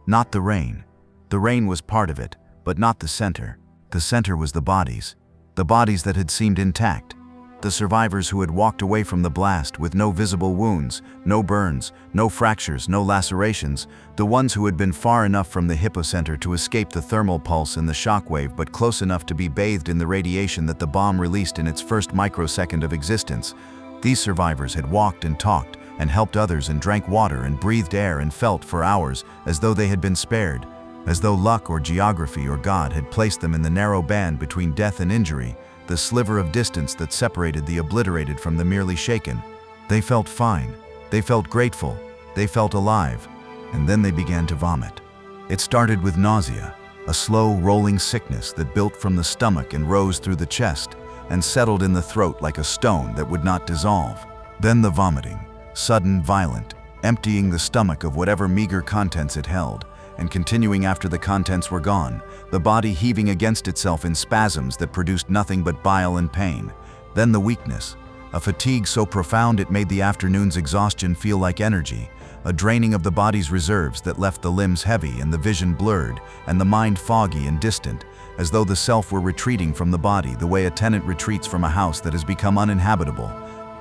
Not the rain. The rain was part of it, but not the center. The center was the bodies that had seemed intact. The survivors who had walked away from the blast with no visible wounds, no burns, no fractures, no lacerations, the ones who had been far enough from the hypocenter to escape the thermal pulse and the shockwave but close enough to be bathed in the radiation that the bomb released in its first microsecond of existence. These survivors had walked and talked, and helped others and drank water and breathed air and felt for hours as though they had been spared, as though luck or geography or God had placed them in the narrow band between death and injury, the sliver of distance that separated the obliterated from the merely shaken. They felt fine, they felt grateful, they felt alive, and then they began to vomit. It started with nausea, a slow rolling sickness that built from the stomach and rose through the chest and settled in the throat like a stone that would not dissolve. Then the vomiting. Sudden, violent, emptying the stomach of whatever meager contents it held, and continuing after the contents were gone, the body heaving against itself in spasms that produced nothing but bile and pain. Then the weakness, a fatigue so profound it made the afternoon's exhaustion feel like energy, a draining of the body's reserves that left the limbs heavy and the vision blurred and the mind foggy and distant, as though the self were retreating from the body the way a tenant retreats from a house that has become uninhabitable.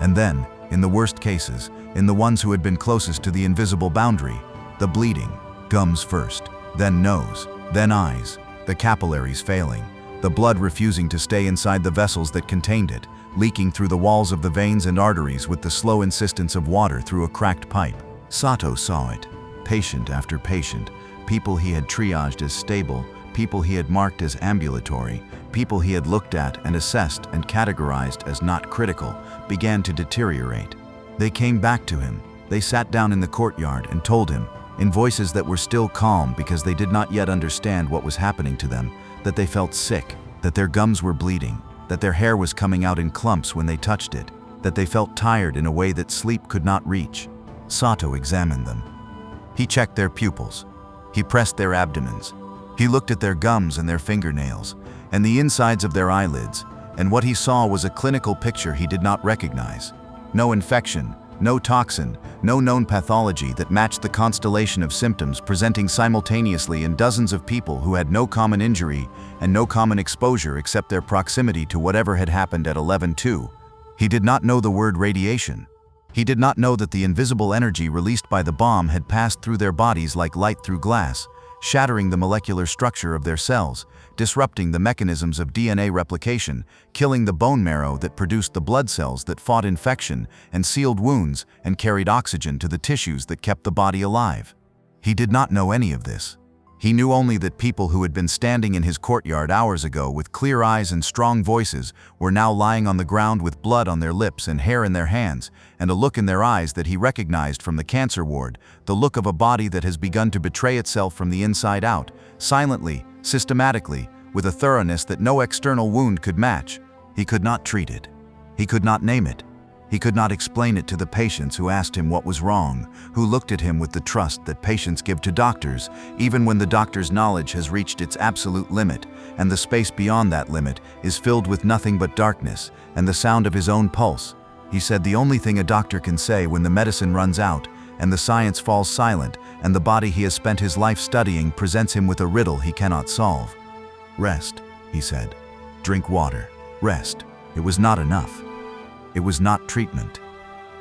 And then, in the worst cases, in the ones who had been closest to the invisible boundary, the bleeding, gums first, then nose, then eyes, the capillaries failing, the blood refusing to stay inside the vessels that contained it, leaking through the walls of the veins and arteries with the slow insistence of water through a cracked pipe. Sato saw it, patient after patient, people he had triaged as stable, people he had marked as ambulatory, people he had looked at and assessed and categorized as not critical, began to deteriorate. They came back to him. They sat down in the courtyard and told him, in voices that were still calm because they did not yet understand what was happening to them, that they felt sick, that their gums were bleeding, that their hair was coming out in clumps when they touched it, that they felt tired in a way that sleep could not reach. Sato examined them. He checked their pupils. He pressed their abdomens. He looked at their gums and their fingernails, and the insides of their eyelids, and what he saw was a clinical picture he did not recognize. No infection, no toxin, no known pathology that matched the constellation of symptoms presenting simultaneously in dozens of people who had no common injury and no common exposure except their proximity to whatever had happened at 11-2. He did not know the word radiation. He did not know that the invisible energy released by the bomb had passed through their bodies like light through glass, shattering the molecular structure of their cells, disrupting the mechanisms of DNA replication, killing the bone marrow that produced the blood cells that fought infection and sealed wounds and carried oxygen to the tissues that kept the body alive. He did not know any of this. He knew only that people who had been standing in his courtyard hours ago with clear eyes and strong voices were now lying on the ground with blood on their lips and hair in their hands, and a look in their eyes that he recognized from the cancer ward, the look of a body that has begun to betray itself from the inside out, silently, systematically, with a thoroughness that no external wound could match. He could not treat it. He could not name it. He could not explain it to the patients who asked him what was wrong, who looked at him with the trust that patients give to doctors, even when the doctor's knowledge has reached its absolute limit, and the space beyond that limit is filled with nothing but darkness and the sound of his own pulse. He said the only thing a doctor can say when the medicine runs out and the science falls silent and the body he has spent his life studying presents him with a riddle he cannot solve. Rest, he said. Drink water. Rest. It was not enough. It was not treatment.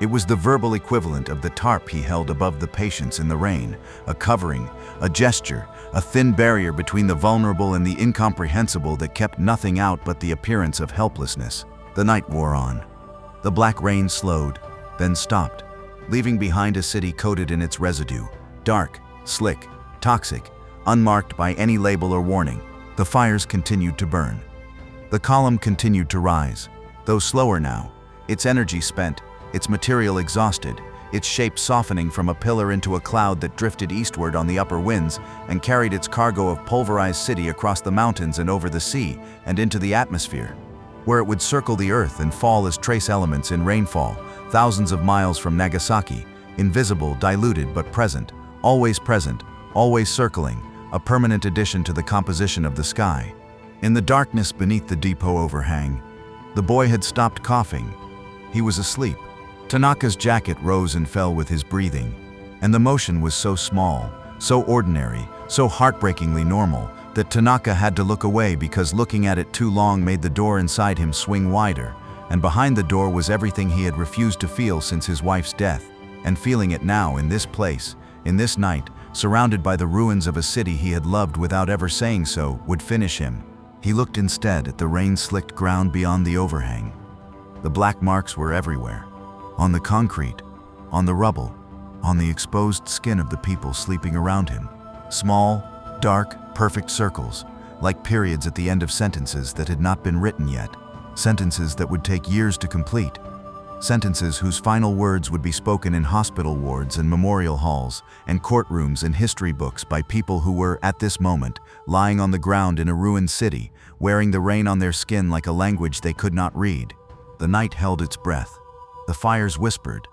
It was the verbal equivalent of the tarp he held above the patients in the rain, a covering, a gesture, a thin barrier between the vulnerable and the incomprehensible that kept nothing out but the appearance of helplessness. The night wore on. The black rain slowed, then stopped, leaving behind a city coated in its residue, dark, slick, toxic, unmarked by any label or warning. The fires continued to burn. The column continued to rise, though slower now, its energy spent, its material exhausted, its shape softening from a pillar into a cloud that drifted eastward on the upper winds and carried its cargo of pulverized city across the mountains and over the sea and into the atmosphere, where it would circle the earth and fall as trace elements in rainfall, thousands of miles from Nagasaki, invisible, diluted but present, always circling, a permanent addition to the composition of the sky. In the darkness beneath the depot overhang, the boy had stopped coughing. He was asleep. Tanaka's jacket rose and fell with his breathing, and the motion was so small, so ordinary, so heartbreakingly normal, that Tanaka had to look away because looking at it too long made the door inside him swing wider, and behind the door was everything he had refused to feel since his wife's death, and feeling it now in this place, in this night, surrounded by the ruins of a city he had loved without ever saying so, would finish him. He looked instead at the rain-slicked ground beyond the overhang. The black marks were everywhere, on the concrete, on the rubble, on the exposed skin of the people sleeping around him. Small, dark, perfect circles, like periods at the end of sentences that had not been written yet, sentences that would take years to complete, sentences whose final words would be spoken in hospital wards and memorial halls and courtrooms and history books by people who were, at this moment, lying on the ground in a ruined city, wearing the rain on their skin like a language they could not read. The night held its breath. The fires whispered.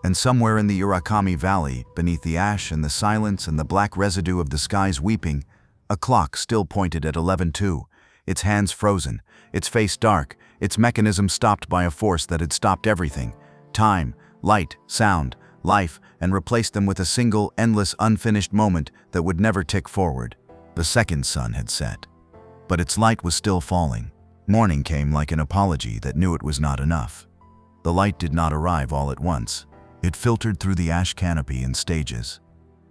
And somewhere in the Urakami Valley, beneath the ash and the silence and the black residue of the skies weeping, a clock still pointed at 11:2, its hands frozen, its face dark, its mechanism stopped by a force that had stopped everything, time, light, sound, life, and replaced them with a single, endless, unfinished moment that would never tick forward. The second sun had set. But its light was still falling. Morning came like an apology that knew it was not enough. The light did not arrive all at once. It filtered through the ash canopy in stages.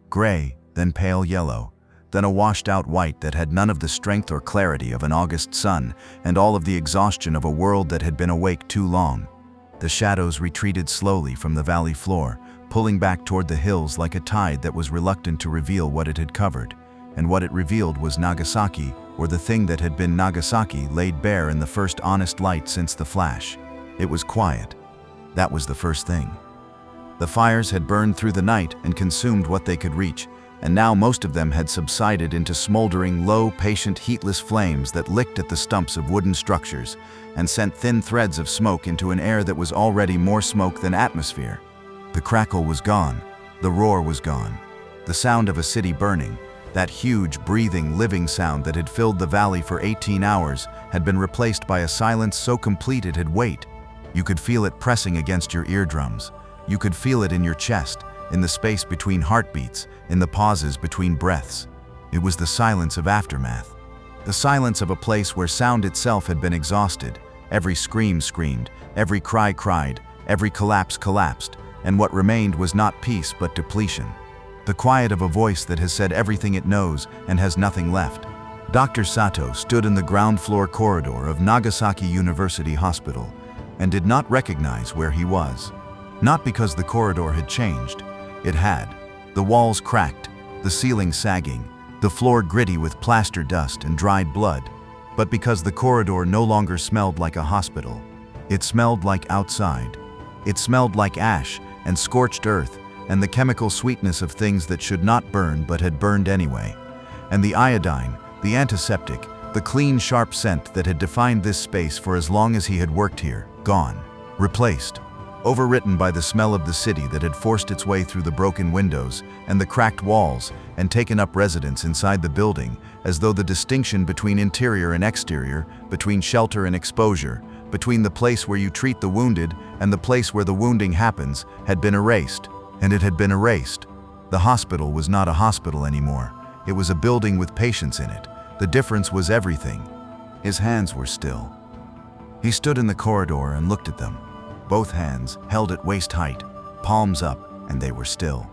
Gray, then pale yellow, then a washed-out white that had none of the strength or clarity of an August sun and all of the exhaustion of a world that had been awake too long. The shadows retreated slowly from the valley floor, pulling back toward the hills like a tide that was reluctant to reveal what it had covered. And what it revealed was Nagasaki, or the thing that had been Nagasaki, laid bare in the first honest light since the flash. It was quiet. That was the first thing. The fires had burned through the night and consumed what they could reach, and now most of them had subsided into smoldering, low, patient, heatless flames that licked at the stumps of wooden structures and sent thin threads of smoke into an air that was already more smoke than atmosphere. The crackle was gone. The roar was gone. The sound of a city burning, that huge, breathing, living sound that had filled the valley for 18 hours, had been replaced by a silence so complete it had weight. You could feel it pressing against your eardrums. You could feel it in your chest, in the space between heartbeats, in the pauses between breaths. It was the silence of aftermath. The silence of a place where sound itself had been exhausted. Every scream screamed, every cry cried, every collapse collapsed, and what remained was not peace but depletion. The quiet of a voice that has said everything it knows and has nothing left. Dr. Sato stood in the ground floor corridor of Nagasaki University Hospital and did not recognize where he was. Not because the corridor had changed. It had. The walls cracked, the ceiling sagging, the floor gritty with plaster dust and dried blood, but because the corridor no longer smelled like a hospital. It smelled like outside. It smelled like ash and scorched earth and the chemical sweetness of things that should not burn but had burned anyway. And the iodine, the antiseptic, the clean, sharp scent that had defined this space for as long as he had worked here, gone, replaced. Overwritten by the smell of the city that had forced its way through the broken windows and the cracked walls and taken up residence inside the building, as though the distinction between interior and exterior, between shelter and exposure, between the place where you treat the wounded and the place where the wounding happens, had been erased. And it had been erased. The hospital was not a hospital anymore. It was a building with patients in it. The difference was everything. His hands were still. He stood in the corridor and looked at them. Both hands held at waist height, palms up, and they were still.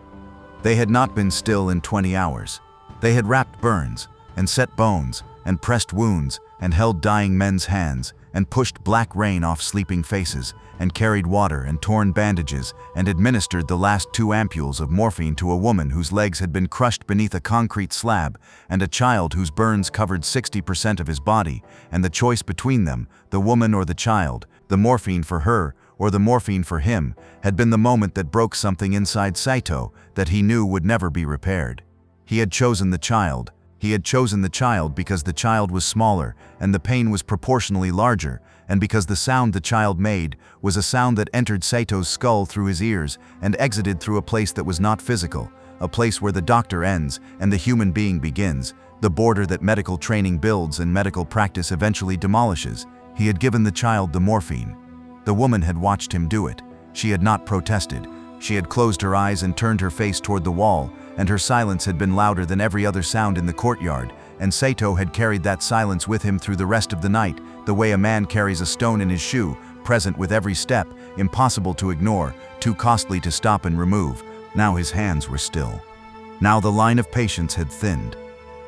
They had not been still in 20 hours. They had wrapped burns, and set bones, and pressed wounds, and held dying men's hands, and pushed black rain off sleeping faces, and carried water and torn bandages, and administered the last 2 ampules of morphine to a woman whose legs had been crushed beneath a concrete slab, and a child whose burns covered 60% of his body, and the choice between them, the woman or the child, the morphine for her, or the morphine for him, had been the moment that broke something inside Saito that he knew would never be repaired. He had chosen the child. He had chosen the child because the child was smaller and the pain was proportionally larger, and because the sound the child made was a sound that entered Saito's skull through his ears and exited through a place that was not physical, a place where the doctor ends and the human being begins, the border that medical training builds and medical practice eventually demolishes. He had given the child the morphine. The woman had watched him do it. She had not protested. She had closed her eyes and turned her face toward the wall, and her silence had been louder than every other sound in the courtyard, and Saito had carried that silence with him through the rest of the night, the way a man carries a stone in his shoe, present with every step, impossible to ignore, too costly to stop and remove. Now his hands were still. Now the line of patients had thinned.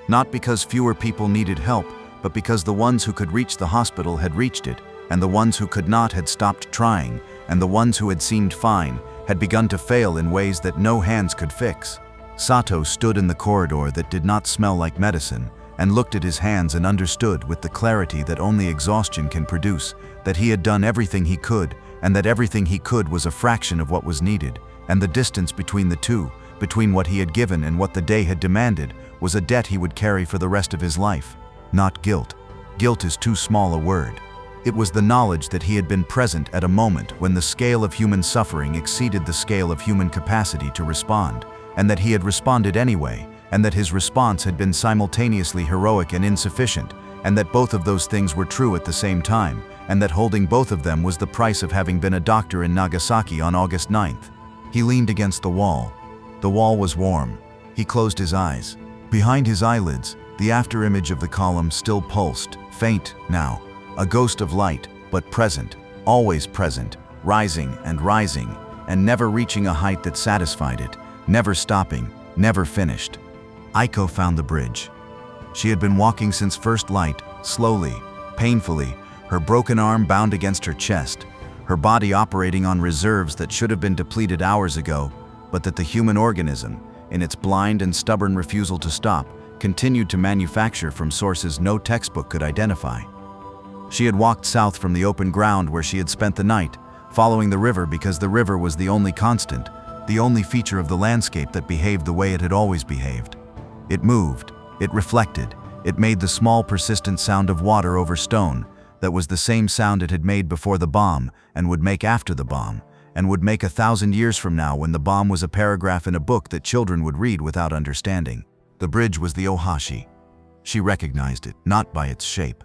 Not because fewer people needed help, but because the ones who could reach the hospital had reached it, and the ones who could not had stopped trying, and the ones who had seemed fine had begun to fail in ways that no hands could fix. Sato stood in the corridor that did not smell like medicine, and looked at his hands and understood with the clarity that only exhaustion can produce, that he had done everything he could, and that everything he could was a fraction of what was needed, and the distance between the two, between what he had given and what the day had demanded, was a debt he would carry for the rest of his life. Not guilt. Guilt is too small a word. It was the knowledge that he had been present at a moment when the scale of human suffering exceeded the scale of human capacity to respond, and that he had responded anyway, and that his response had been simultaneously heroic and insufficient, and that both of those things were true at the same time, and that holding both of them was the price of having been a doctor in Nagasaki on August 9th. He leaned against the wall. The wall was warm. He closed his eyes. Behind his eyelids, the afterimage of the column still pulsed, faint now, a ghost of light, but present, always present, rising, and never reaching a height that satisfied it, never stopping, never finished. Aiko found the bridge. She had been walking since first light, slowly, painfully, her broken arm bound against her chest, her body operating on reserves that should have been depleted hours ago, but that the human organism, in its blind and stubborn refusal to stop, continued to manufacture from sources no textbook could identify. She had walked south from the open ground where she had spent the night, following the river because the river was the only constant, the only feature of the landscape that behaved the way it had always behaved. It moved, it reflected, it made the small persistent sound of water over stone, that was the same sound it had made before the bomb and would make after the bomb, and would make 1,000 years from now when the bomb was a paragraph in a book that children would read without understanding. The bridge was the Ohashi. She recognized it, not by its shape.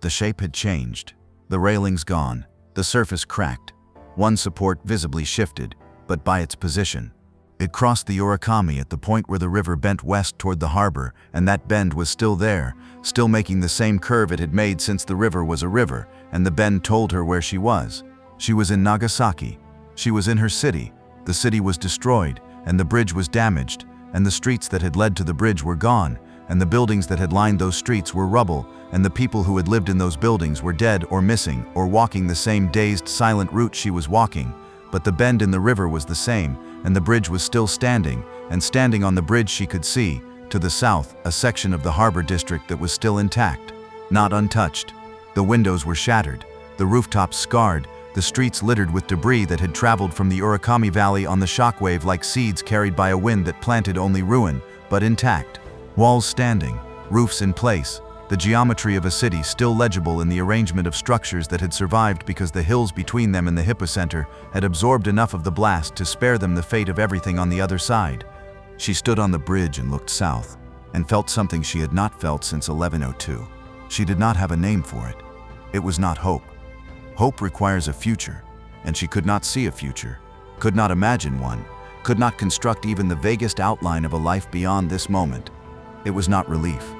The shape had changed, the railings gone, the surface cracked, one support visibly shifted, but by its position. It crossed the Urakami at the point where the river bent west toward the harbor, and that bend was still there, still making the same curve it had made since the river was a river, and the bend told her where she was. She was in Nagasaki. She was in her city. The city was destroyed, and the bridge was damaged, and the streets that had led to the bridge were gone, and the buildings that had lined those streets were rubble, and the people who had lived in those buildings were dead or missing or walking the same dazed, silent route she was walking. But the bend in the river was the same, and the bridge was still standing, and standing on the bridge she could see, to the south, a section of the harbor district that was still intact, not untouched. The windows were shattered, the rooftops scarred, the streets littered with debris that had traveled from the Urakami Valley on the shockwave like seeds carried by a wind that planted only ruin, but intact. Walls standing, roofs in place, the geometry of a city still legible in the arrangement of structures that had survived because the hills between them and the hypocenter had absorbed enough of the blast to spare them the fate of everything on the other side. She stood on the bridge and looked south, and felt something she had not felt since 1102. She did not have a name for it. It was not hope. Hope requires a future, and she could not see a future, could not imagine one, could not construct even the vaguest outline of a life beyond this moment. It was not relief.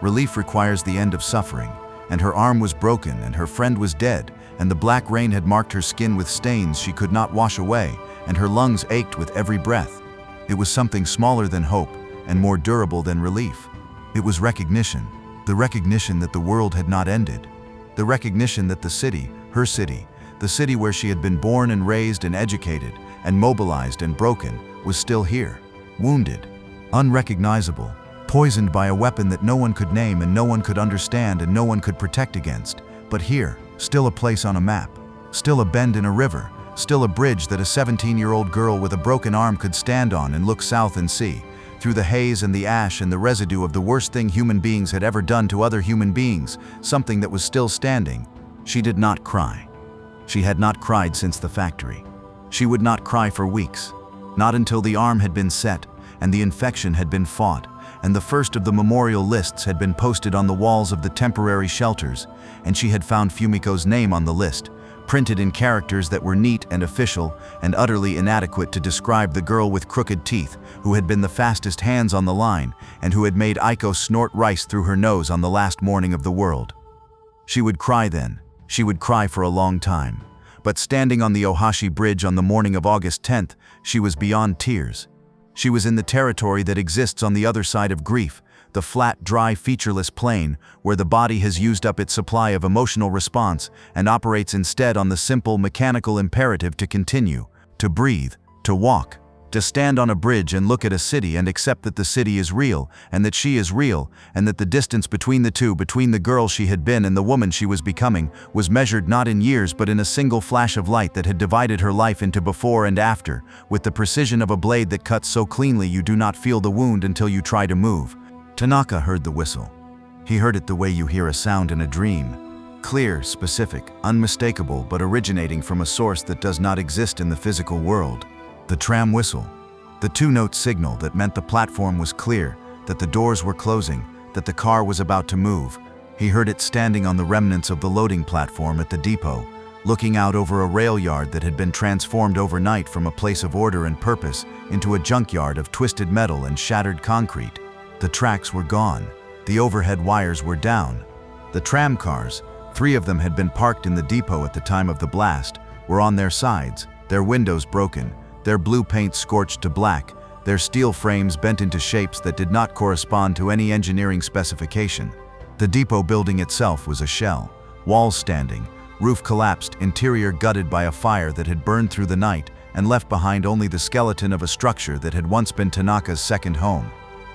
Relief requires the end of suffering, and her arm was broken and her friend was dead, and the black rain had marked her skin with stains she could not wash away, and her lungs ached with every breath. It was something smaller than hope and more durable than relief. It was recognition, the recognition that the world had not ended, the recognition that the city, her city, the city where she had been born and raised and educated and mobilized and broken, was still here, wounded, unrecognizable, poisoned by a weapon that no one could name and no one could understand and no one could protect against, but here, still a place on a map, still a bend in a river, still a bridge that a 17-year-old girl with a broken arm could stand on and look south and see, through the haze and the ash and the residue of the worst thing human beings had ever done to other human beings, something that was still standing. She did not cry. She had not cried since the factory. She would not cry for weeks, not until the arm had been set and the infection had been fought, and the first of the memorial lists had been posted on the walls of the temporary shelters, and she had found Fumiko's name on the list, printed in characters that were neat and official and utterly inadequate to describe the girl with crooked teeth who had been the fastest hands on the line and who had made Aiko snort rice through her nose on the last morning of the world. She would cry then. She would cry for a long time. But standing on the Ohashi Bridge on the morning of August 10th, she was beyond tears. She was in the territory that exists on the other side of grief, the flat, dry, featureless plain where the body has used up its supply of emotional response and operates instead on the simple, mechanical imperative to continue, to breathe, to walk, to stand on a bridge and look at a city and accept that the city is real, and that she is real, and that the distance between the two, between the girl she had been and the woman she was becoming, was measured not in years but in a single flash of light that had divided her life into before and after, with the precision of a blade that cuts so cleanly you do not feel the wound until you try to move. Tanaka heard the whistle. He heard it the way you hear a sound in a dream. Clear, specific, unmistakable, but originating from a source that does not exist in the physical world. The tram whistle. The two-note signal that meant the platform was clear, that the doors were closing, that the car was about to move. He heard it standing on the remnants of the loading platform at the depot, looking out over a rail yard that had been transformed overnight from a place of order and purpose into a junkyard of twisted metal and shattered concrete. The tracks were gone. The overhead wires were down. The tram cars, 3 of them had been parked in the depot at the time of the blast, were on their sides, their windows broken, their blue paint scorched to black, their steel frames bent into shapes that did not correspond to any engineering specification. The depot building itself was a shell, walls standing, roof collapsed, interior gutted by a fire that had burned through the night and left behind only the skeleton of a structure that had once been Tanaka's second home.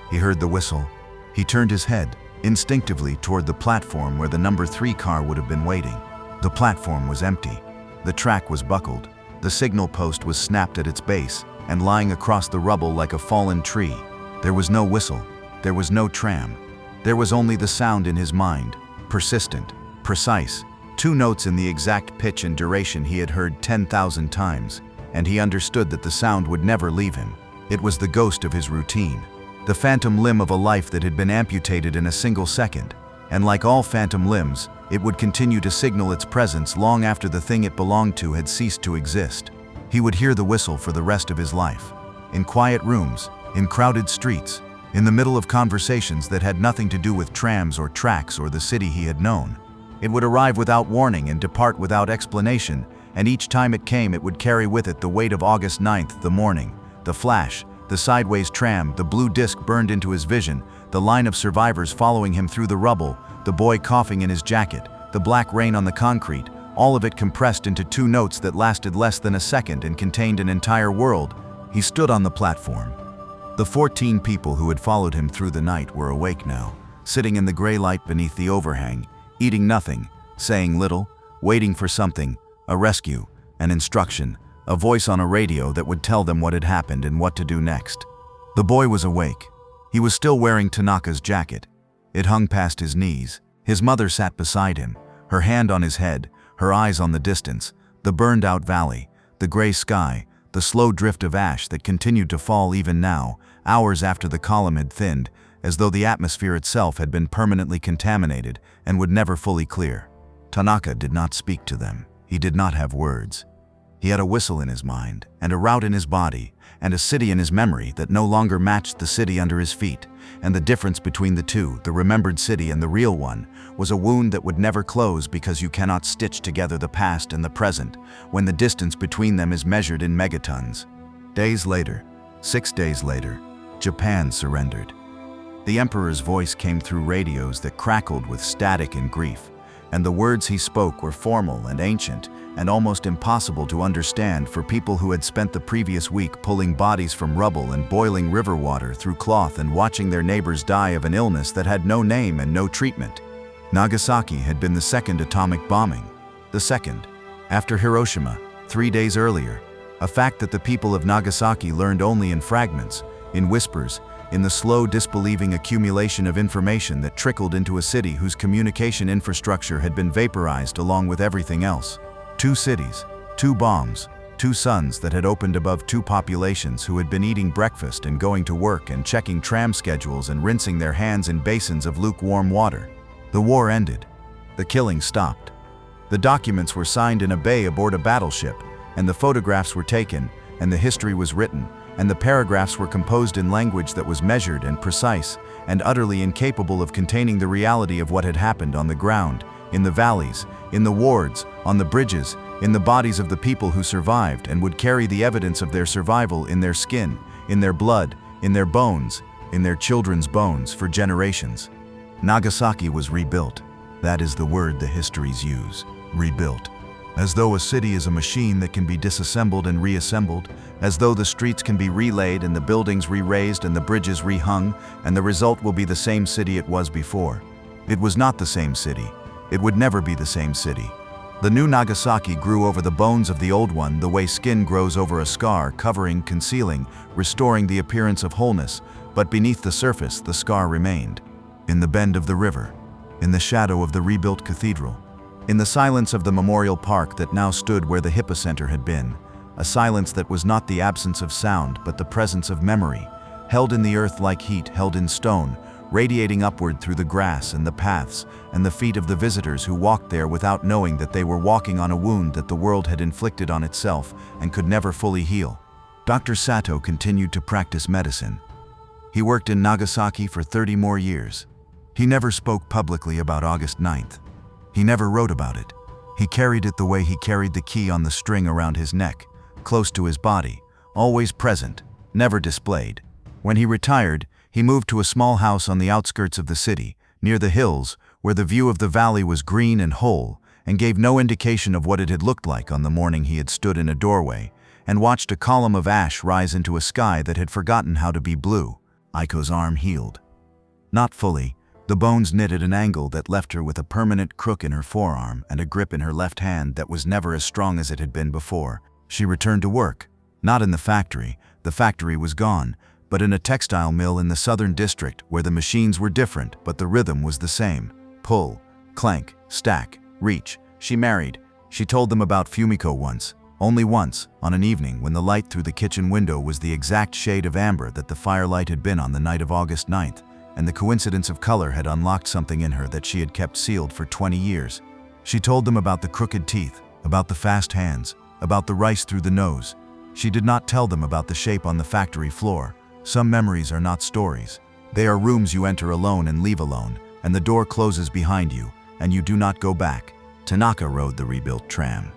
He heard the whistle. He turned his head, instinctively, toward the platform where the number 3 car would have been waiting. The platform was empty. The track was buckled. The signal post was snapped at its base and lying across the rubble like a fallen tree. There was no whistle. There was no tram. There was only the sound in his mind, persistent, precise, 2 notes in the exact pitch and duration he had heard 10,000 times, and he understood that the sound would never leave him. It was the ghost of his routine, the phantom limb of a life that had been amputated in a single second, and like all phantom limbs, it would continue to signal its presence long after the thing it belonged to had ceased to exist. He would hear the whistle for the rest of his life, in quiet rooms, in crowded streets, in the middle of conversations that had nothing to do with trams or tracks or the city he had known. It would arrive without warning and depart without explanation, and each time it came it would carry with it the weight of August 9th, the morning, the flash, the sideways tram, the blue disc burned into his vision, the line of survivors following him through the rubble, the boy coughing in his jacket, the black rain on the concrete, all of it compressed into 2 notes that lasted less than a second and contained an entire world. He stood on the platform. The 14 people who had followed him through the night were awake now, sitting in the gray light beneath the overhang, eating nothing, saying little, waiting for something, a rescue, an instruction, a voice on a radio that would tell them what had happened and what to do next. The boy was awake. He was still wearing Tanaka's jacket. It hung past his knees. His mother sat beside him, her hand on his head, her eyes on the distance, the burned-out valley, the gray sky, the slow drift of ash that continued to fall even now, hours after the column had thinned, as though the atmosphere itself had been permanently contaminated and would never fully clear. Tanaka did not speak to them. He did not have words. He had a whistle in his mind, and a route in his body, and a city in his memory that no longer matched the city under his feet, and the difference between the two, the remembered city and the real one, was a wound that would never close because you cannot stitch together the past and the present when the distance between them is measured in megatons. Days later, 6 days later, Japan surrendered. The emperor's voice came through radios that crackled with static and grief, and the words he spoke were formal and ancient and almost impossible to understand for people who had spent the previous week pulling bodies from rubble and boiling river water through cloth and watching their neighbors die of an illness that had no name and no treatment. Nagasaki had been the second atomic bombing, the second, after Hiroshima, 3 days earlier, a fact that the people of Nagasaki learned only in fragments, in whispers, in the slow, disbelieving accumulation of information that trickled into a city whose communication infrastructure had been vaporized along with everything else. 2 cities, 2 bombs, 2 suns that had opened above 2 populations who had been eating breakfast and going to work and checking tram schedules and rinsing their hands in basins of lukewarm water. The war ended. The killing stopped. The documents were signed in a bay aboard a battleship, and the photographs were taken, and the history was written, and the paragraphs were composed in language that was measured and precise, and utterly incapable of containing the reality of what had happened on the ground, in the valleys, in the wards, on the bridges, in the bodies of the people who survived and would carry the evidence of their survival in their skin, in their blood, in their bones, in their children's bones for generations. Nagasaki was rebuilt. That is the word the histories use, rebuilt. As though a city is a machine that can be disassembled and reassembled, as though the streets can be relaid and the buildings re-raised and the bridges re-hung, and the result will be the same city it was before. It was not the same city. It would never be the same city. The new Nagasaki grew over the bones of the old one the way skin grows over a scar, covering, concealing, restoring the appearance of wholeness, but beneath the surface the scar remained. In the bend of the river, in the shadow of the rebuilt cathedral, in the silence of the memorial park that now stood where the Hippocenter had been, a silence that was not the absence of sound but the presence of memory, held in the earth like heat held in stone, radiating upward through the grass and the paths and the feet of the visitors who walked there without knowing that they were walking on a wound that the world had inflicted on itself and could never fully heal. Dr. Sato continued to practice medicine. He worked in Nagasaki for 30 more years. He never spoke publicly about August 9th. He never wrote about it. He carried it the way he carried the key on the string around his neck, close to his body, always present, never displayed. When he retired, he moved to a small house on the outskirts of the city, near the hills, where the view of the valley was green and whole, and gave no indication of what it had looked like on the morning he had stood in a doorway and watched a column of ash rise into a sky that had forgotten how to be blue. Aiko's arm healed. Not fully. The bones knit at an angle that left her with a permanent crook in her forearm and a grip in her left hand that was never as strong as it had been before. She returned to work. Not in the factory was gone, but in a textile mill in the southern district where the machines were different but the rhythm was the same. Pull, clank, stack, reach. She married. She told them about Fumiko once. Only once, on an evening when the light through the kitchen window was the exact shade of amber that the firelight had been on the night of August 9th, and the coincidence of color had unlocked something in her that she had kept sealed for 20 years. She told them about the crooked teeth, about the fast hands, about the rice through the nose. She did not tell them about the shape on the factory floor. Some memories are not stories. They are rooms you enter alone and leave alone, and the door closes behind you, and you do not go back. Tanaka rode the rebuilt tram.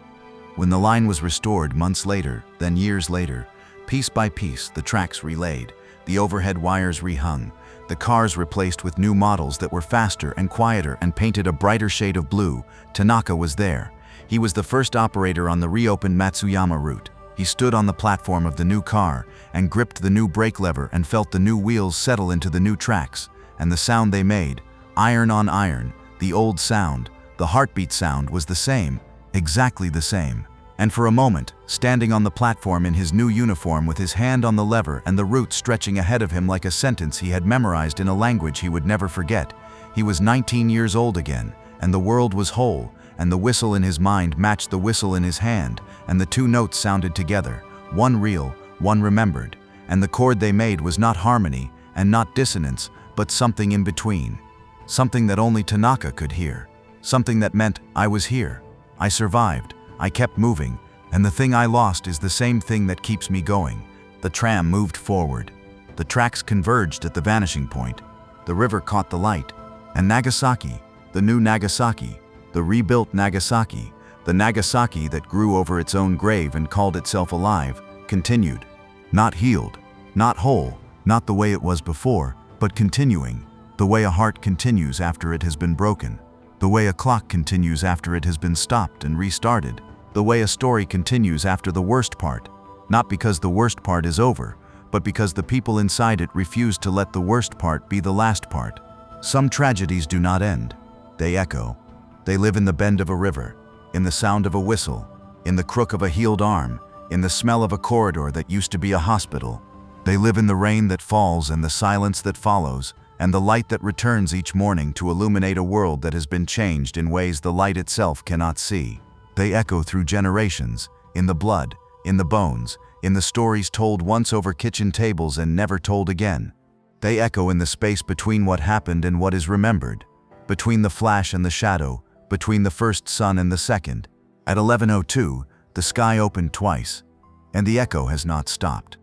When the line was restored months later, then years later, piece by piece the tracks relaid, the overhead wires rehung, the cars replaced with new models that were faster and quieter and painted a brighter shade of blue, Tanaka was there. He was the first operator on the reopened Matsuyama route. He stood on the platform of the new car and gripped the new brake lever and felt the new wheels settle into the new tracks, and the sound they made, iron on iron, the old sound, the heartbeat sound was the same, exactly the same. And for a moment, standing on the platform in his new uniform with his hand on the lever and the route stretching ahead of him like a sentence he had memorized in a language he would never forget, he was 19 years old again, and the world was whole, and the whistle in his mind matched the whistle in his hand, and the two notes sounded together, one real, one remembered, and the chord they made was not harmony and not dissonance, but something in between. Something that only Tanaka could hear. Something that meant, I was here. I survived. I kept moving, and the thing I lost is the same thing that keeps me going. The tram moved forward. The tracks converged at the vanishing point. The river caught the light. And Nagasaki, the new Nagasaki, the rebuilt Nagasaki, the Nagasaki that grew over its own grave and called itself alive, continued. Not healed, not whole, not the way it was before, but continuing, the way a heart continues after it has been broken, the way a clock continues after it has been stopped and restarted, the way a story continues after the worst part, not because the worst part is over, but because the people inside it refuse to let the worst part be the last part. Some tragedies do not end. They echo. They live in the bend of a river, in the sound of a whistle, in the crook of a healed arm, in the smell of a corridor that used to be a hospital. They live in the rain that falls and the silence that follows, and the light that returns each morning to illuminate a world that has been changed in ways the light itself cannot see. They echo through generations, in the blood, in the bones, in the stories told once over kitchen tables and never told again. They echo in the space between what happened and what is remembered, between the flash and the shadow, between the first sun and the second. At 11:02, the sky opened twice, and the echo has not stopped.